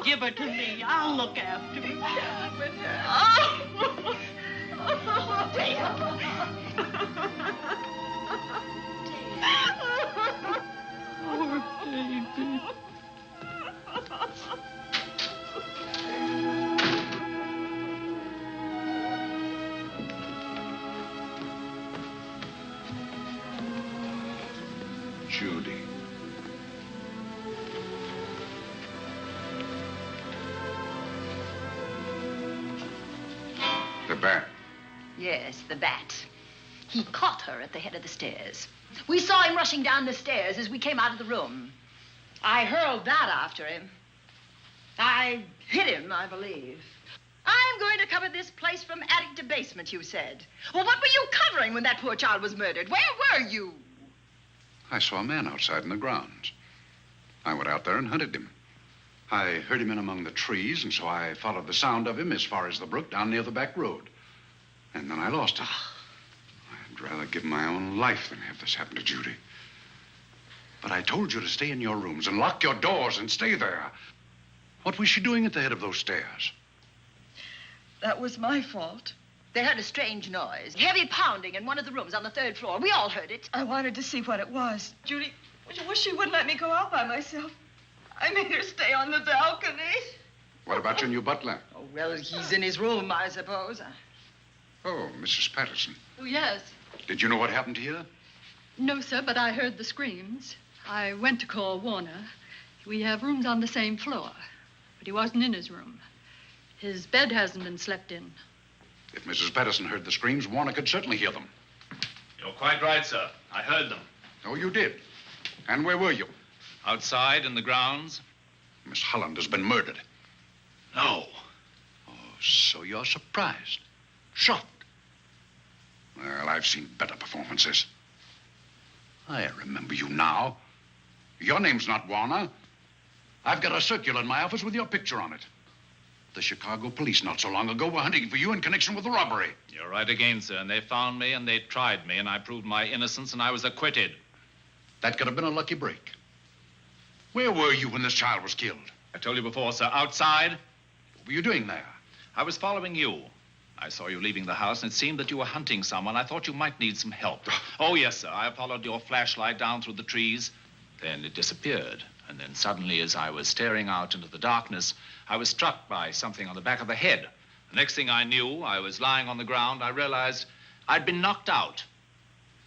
Give her to me. I'll look after her. Oh, Dale. Poor baby. Judy. The bat. Yes, the bat. He caught her at the head of the stairs. We saw him rushing down the stairs as we came out of the room. I hurled that after him. I hit him, I believe. I'm going to cover this place from attic to basement, you said. Well, what were you covering when that poor child was murdered? Where were you? I saw a man outside in the grounds. I went out there and hunted him. I heard him in among the trees, and so I followed the sound of him as far as the brook down near the back road. And then I lost him. I'd rather give my own life than have this happen to Judy. But I told you to stay in your rooms and lock your doors and stay there. What was she doing at the head of those stairs? That was my fault. They heard a strange noise. Heavy pounding in one of the rooms on the third floor. We all heard it. I wanted to see what it was. Judy, she wouldn't let me go out by myself. I made her stay on the balcony. What about your new butler? Oh, well, he's in his room, I suppose. Oh, Mrs. Patterson. Oh, yes. Did you know what happened here? No, sir, but I heard the screams. I went to call Warner. We have rooms on the same floor, but he wasn't in his room. His bed hasn't been slept in. If Mrs. Patterson heard the screams, Warner could certainly hear them. You're quite right, sir. I heard them. Oh, you did? And where were you? Outside in the grounds. Miss Holland has been murdered. No. Oh, so you're surprised. Shocked. Well, I've seen better performances. I remember you now. Your name's not Warner. I've got a circular in my office with your picture on it. The Chicago police not so long ago were hunting for you in connection with the robbery. You're right again, sir. And they found me and they tried me and I proved my innocence and I was acquitted. That could have been a lucky break. Where were you when this child was killed? I told you before, sir. Outside. What were you doing there? I was following you. I saw you leaving the house, and it seemed that you were hunting someone. I thought you might need some help. Oh, yes, sir. I followed your flashlight down through the trees. Then it disappeared. And then suddenly, as I was staring out into the darkness, I was struck by something on the back of the head. The next thing I knew, I was lying on the ground. I realized I'd been knocked out.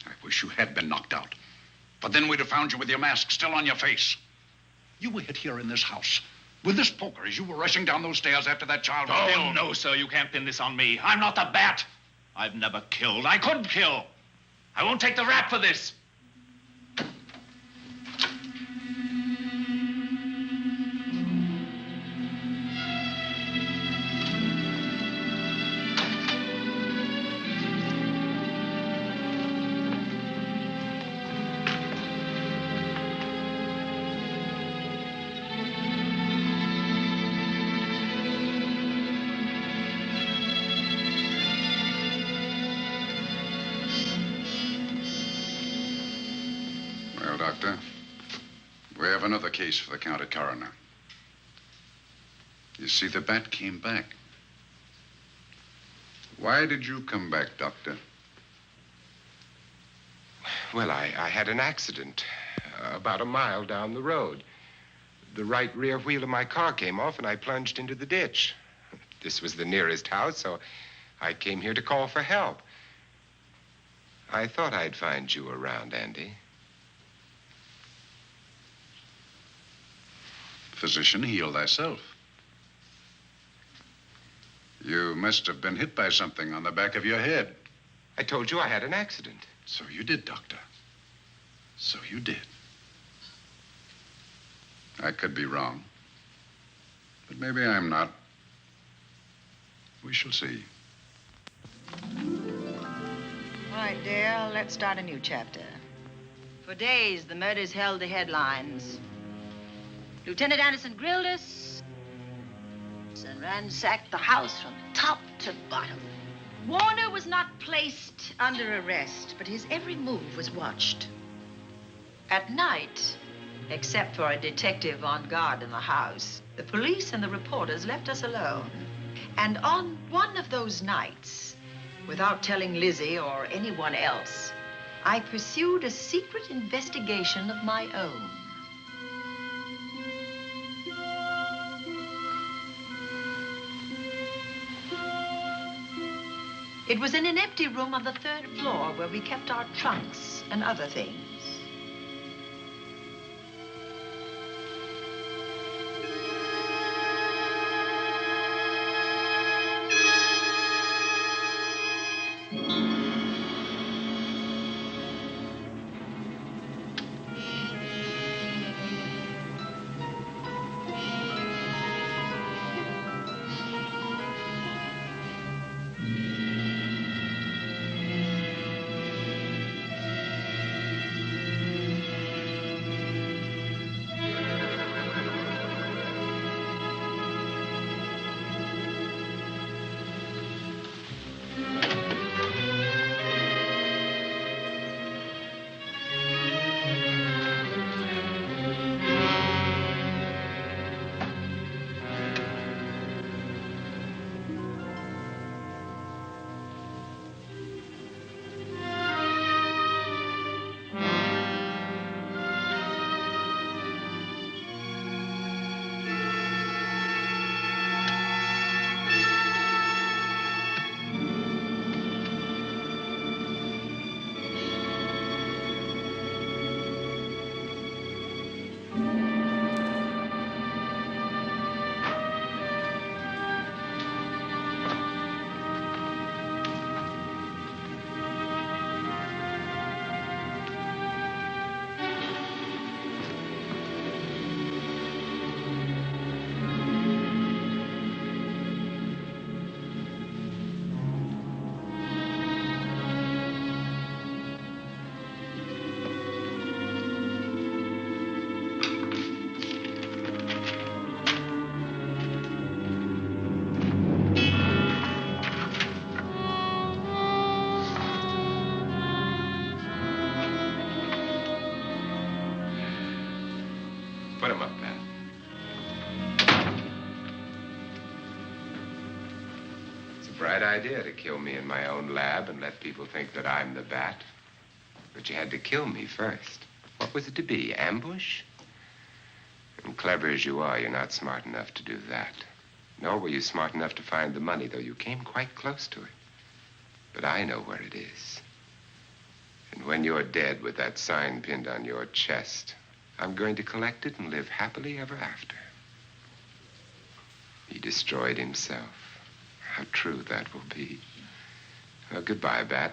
I wish you had been knocked out. But then we'd have found you with your mask still on your face. You were hit here in this house with this poker as you were rushing down those stairs after that child was killed. Oh, no, sir. You can't pin this on me. I'm not the bat. I've never killed. I couldn't kill. I won't take the rap for this. Doctor, we have another case for the county coroner. You see, the bat came back. Why did you come back, Doctor? Well, I had an accident about a mile down the road. The right rear wheel of my car came off, and I plunged into the ditch. This was the nearest house, so I came here to call for help. I thought I'd find you around, Andy. Physician, heal thyself. You must have been hit by something on the back of your head. I told you I had an accident. So you did, Doctor. So you did. I could be wrong. But maybe I'm not. We shall see. All right, dear, let's start a new chapter. For days, the murders held the headlines. Lieutenant Anderson grilled us and ransacked the house from top to bottom. Warner was not placed under arrest, but his every move was watched. At night, except for a detective on guard in the house, the police and the reporters left us alone. And on one of those nights, without telling Lizzie or anyone else, I pursued a secret investigation of my own. It was in an empty room on the 3rd floor where we kept our trunks and other things. Put him up, Pat. It's a bright idea to kill me in my own lab and let people think that I'm the bat. But you had to kill me first. What was it to be, ambush? And clever as you are, you're not smart enough to do that. Nor were you smart enough to find the money, though you came quite close to it. But I know where it is. And when you're dead with that sign pinned on your chest, I'm going to collect it and live happily ever after. He destroyed himself. How true that will be. Well, goodbye, Bat.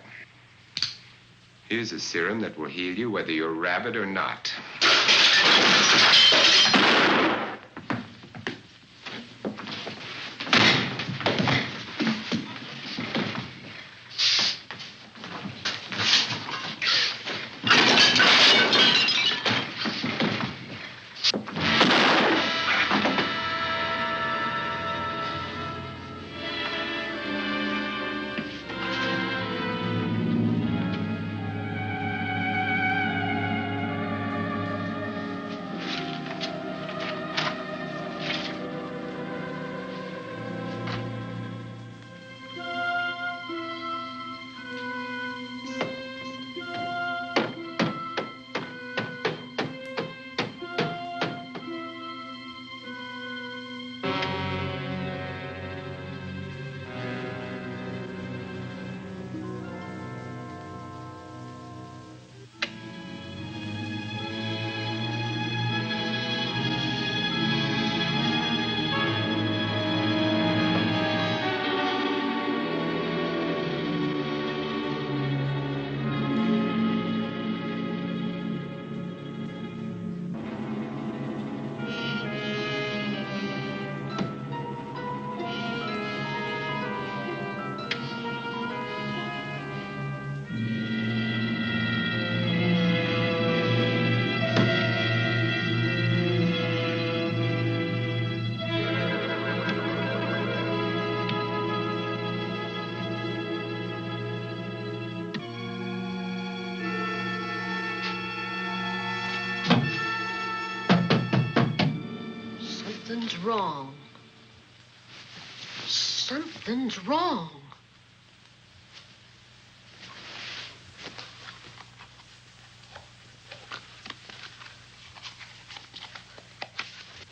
Here's a serum that will heal you whether you're rabid or not. Something's wrong. Something's wrong.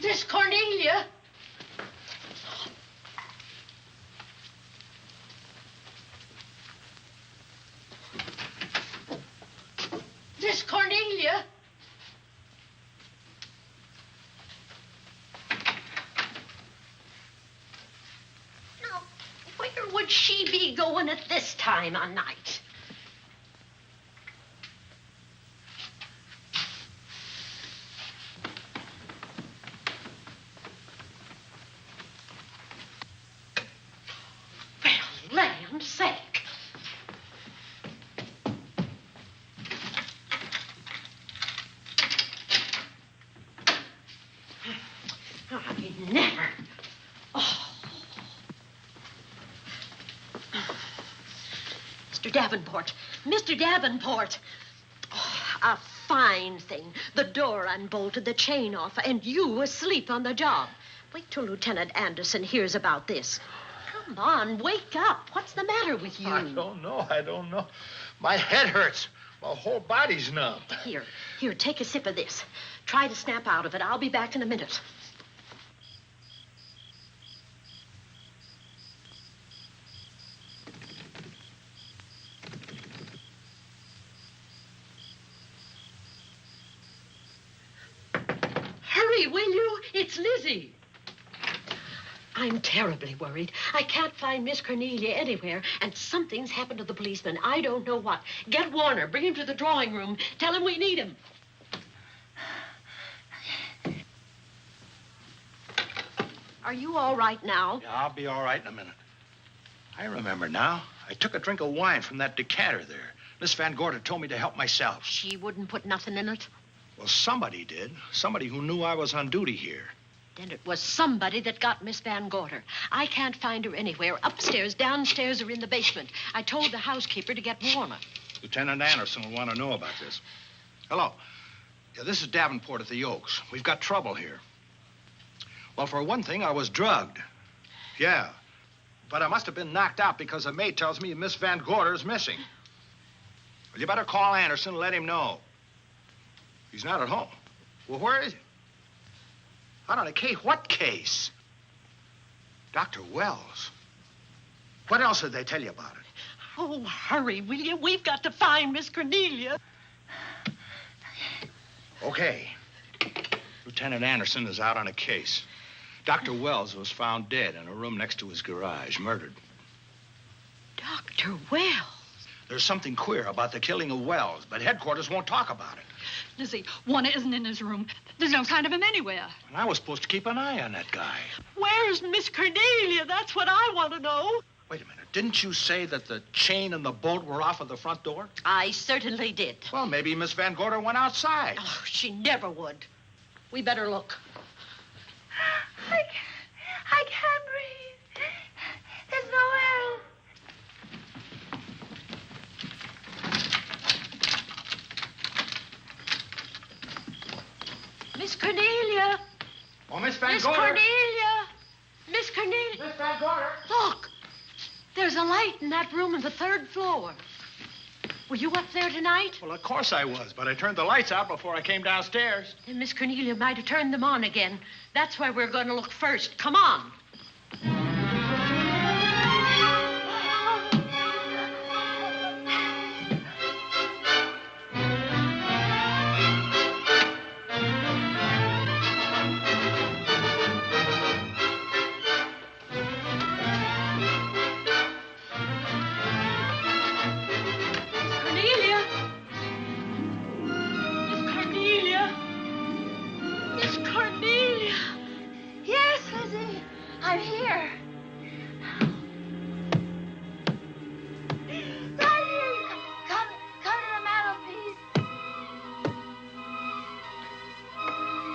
Miss Cornelia. Miss Cornelia. Where would she be going at this time of night? Well, land's sake. I never. Mr. Davenport. Mr. Davenport. Oh, a fine thing. The door unbolted, the chain off, and you asleep on the job. Wait till Lieutenant Anderson hears about this. Come on, wake up. What's the matter with you? I don't know. My head hurts. My whole body's numb. Here, take a sip of this. Try to snap out of it. I'll be back in a minute. Hurry, will you? It's Lizzie. I'm terribly worried. I can't find Miss Cornelia anywhere, and something's happened to the policeman. I don't know what. Get Warner. Bring him to the drawing room. Tell him we need him. Are you all right now? Yeah, I'll be all right in a minute. I remember now. I took a drink of wine from that decanter there. Miss Van Gorder told me to help myself. She wouldn't put nothing in it? Well, somebody did. Somebody who knew I was on duty here. Then it was somebody that got Miss Van Gorder. I can't find her anywhere. Upstairs, downstairs, or in the basement. I told the housekeeper to get Warner. Lieutenant Anderson will want to know about this. Hello. Yeah, this is Davenport at the Oaks. We've got trouble here. Well, for one thing, I was drugged. Yeah. But I must have been knocked out because the maid tells me Miss Van Gorder is missing. Well, you better call Anderson and let him know. He's not at home. Well, where is he? Out on a case? What case? Dr. Wells. What else did they tell you about it? Oh, hurry, will you? We've got to find Miss Cornelia. Okay. Lieutenant Anderson is out on a case. Dr. Wells was found dead in a room next to his garage, murdered. Dr. Wells? There's something queer about the killing of Wells, but headquarters won't talk about it. Lizzie, Warner isn't in his room. There's no sign of him anywhere. And I was supposed to keep an eye on that guy. Where's Miss Cornelia? That's what I want to know. Wait a minute. Didn't you say that the chain and the bolt were off of the front door? I certainly did. Well, maybe Miss Van Gorder went outside. Oh, she never would. We better look. I can't breathe. There's no air. Miss Cornelia. Oh, Miss Van Miss Gorder. Cornelia. Miss Cornelia. Miss Van Gorder. Look. There's a light in that room on the 3rd floor. Were you up there tonight? Well, of course I was, but I turned the lights out before I came downstairs. Then Miss Cornelia might have turned them on again. That's where we're going to look first. Come on.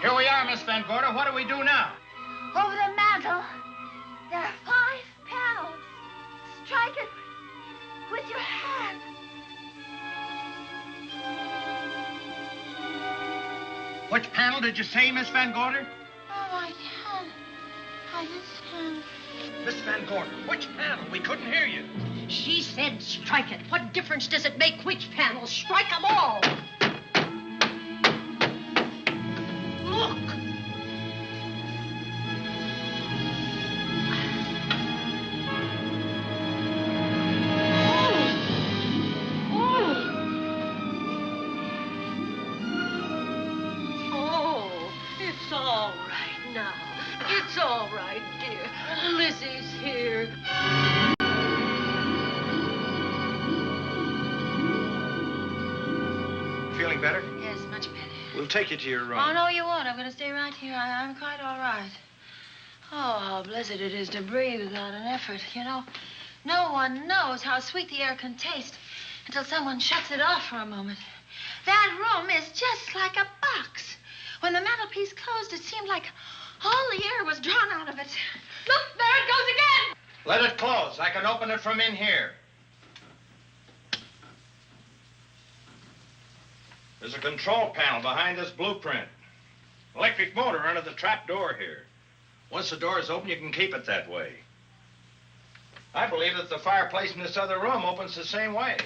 Here we are, Miss Van Gorder. What do we do now? Over the mantel, there are 5 panels. Strike it with your hand. Which panel did you say, Miss Van Gorder? Oh, I can't. I just can't. Miss Van Gorder, which panel? We couldn't hear you. She said strike it. What difference does it make which panel? Strike them all. Look. Oh, it's all right now. It's all right, dear. Lizzie's here. Feeling better? Yes, much better. We'll take you to your room. Oh, no, you won't. I'm going to stay right here. I'm quite all right. Oh, how blessed it is to breathe without an effort. You know, no one knows how sweet the air can taste until someone shuts it off for a moment. That room is just like a box. When the mantelpiece closed, it seemed like all the air was drawn out of it. Look, there it goes again. Let it close. I can open it from in here. There's a control panel behind this blueprint. Electric motor under the trap door here. Once the door is open, you can keep it that way. I believe that the fireplace in this other room opens the same way.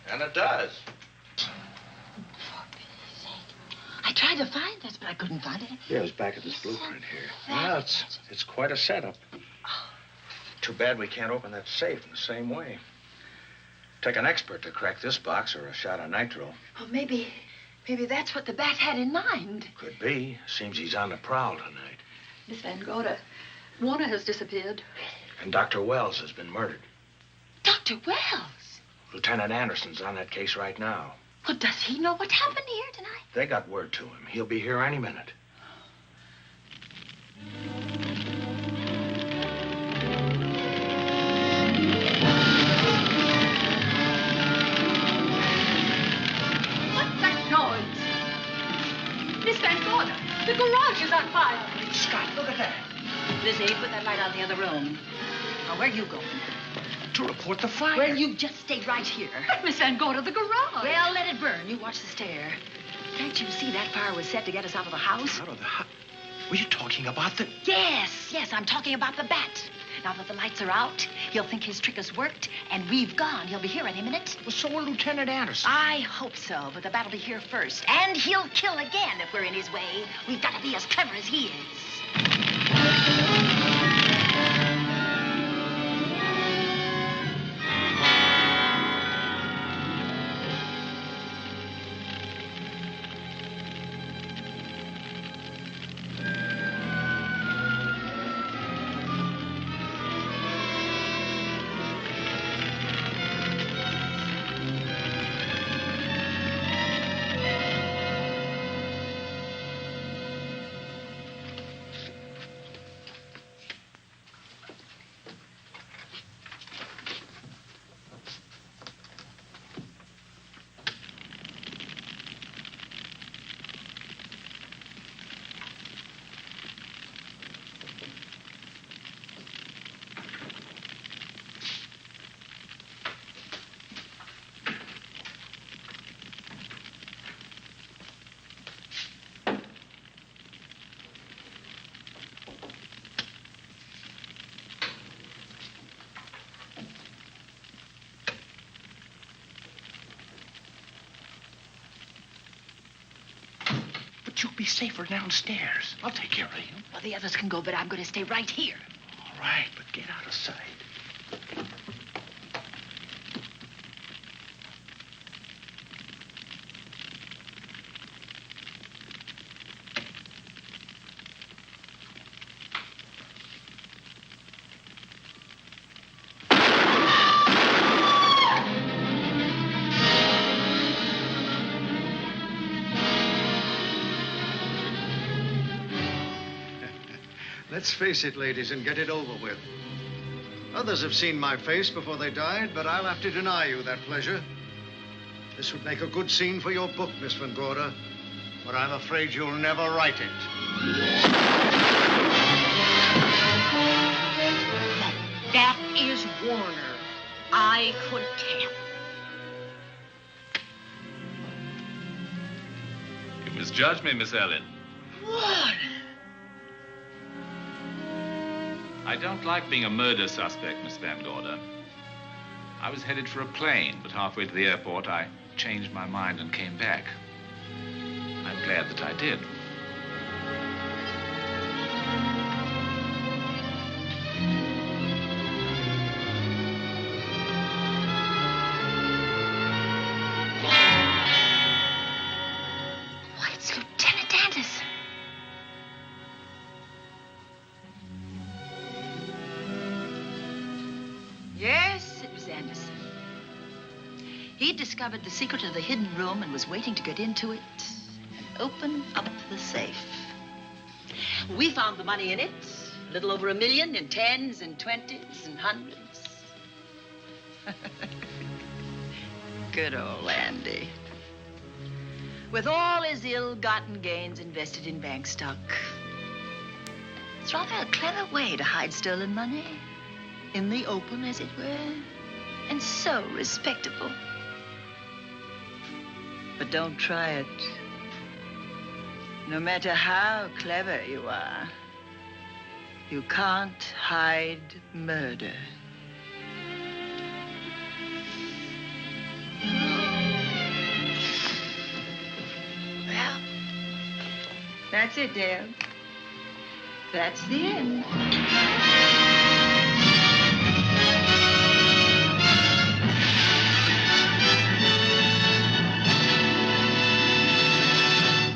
And it does. I tried to find this, but I couldn't find it. Yeah, it was back at this blueprint here. Well, it's quite a setup. Too bad we can't open that safe in the same way. Take an expert to crack this box or a shot of nitro. Oh, maybe that's what the bat had in mind. Could be. Seems he's on the prowl tonight. Miss Van Gorder, Warner has disappeared. And Dr. Wells has been murdered. Dr. Wells? Lieutenant Anderson's on that case right now. Well, does he know what happened here tonight? They got word to him. He'll be here any minute. What's that noise? Miss Van Gorder, the garage is on fire. Scott, look at that. Lizzie, put that light out in the other room. Now, where are you going? to report the fire. Well, you just stay right here. But Miss Van Gorder, the garage. Well, let it burn. You watch the stair. Can't you see that fire was set to get us out of the house? Out of the house? Were you talking about the... Yes, I'm talking about the bat. Now that the lights are out, he'll think his trick has worked, and we've gone. He'll be here any minute. Well, so will Lieutenant Anderson. I hope so, but the bat will be here first. And he'll kill again if we're in his way. We've got to be as clever as he is. You'll be safer downstairs. I'll take care of you. Well, the others can go, but I'm going to stay right here. All right, but get out of sight. Let's face it, ladies, and get it over with. Others have seen my face before they died, but I'll have to deny you that pleasure. This would make a good scene for your book, Miss Van Gorder, but I'm afraid you'll never write it. That is Warner. I could tell. You misjudged me, Miss Ellen. Warner! I don't like being a murder suspect, Miss Van Gorder. I was headed for a plane, but halfway to the airport, I changed my mind and came back. I'm glad that I did. Why, it's Lieutenant Anderson. Yes, it was Anderson. He'd discovered the secret of the hidden room and was waiting to get into it and open up the safe. We found the money in it, a little over $1 million in tens and twenties and hundreds. Good old Andy. With all his ill-gotten gains invested in bank stock. It's rather a clever way to hide stolen money. In the open, as it were, and so respectable. But don't try it. No matter how clever you are, you can't hide murder. Well, that's it, Dale. That's the end.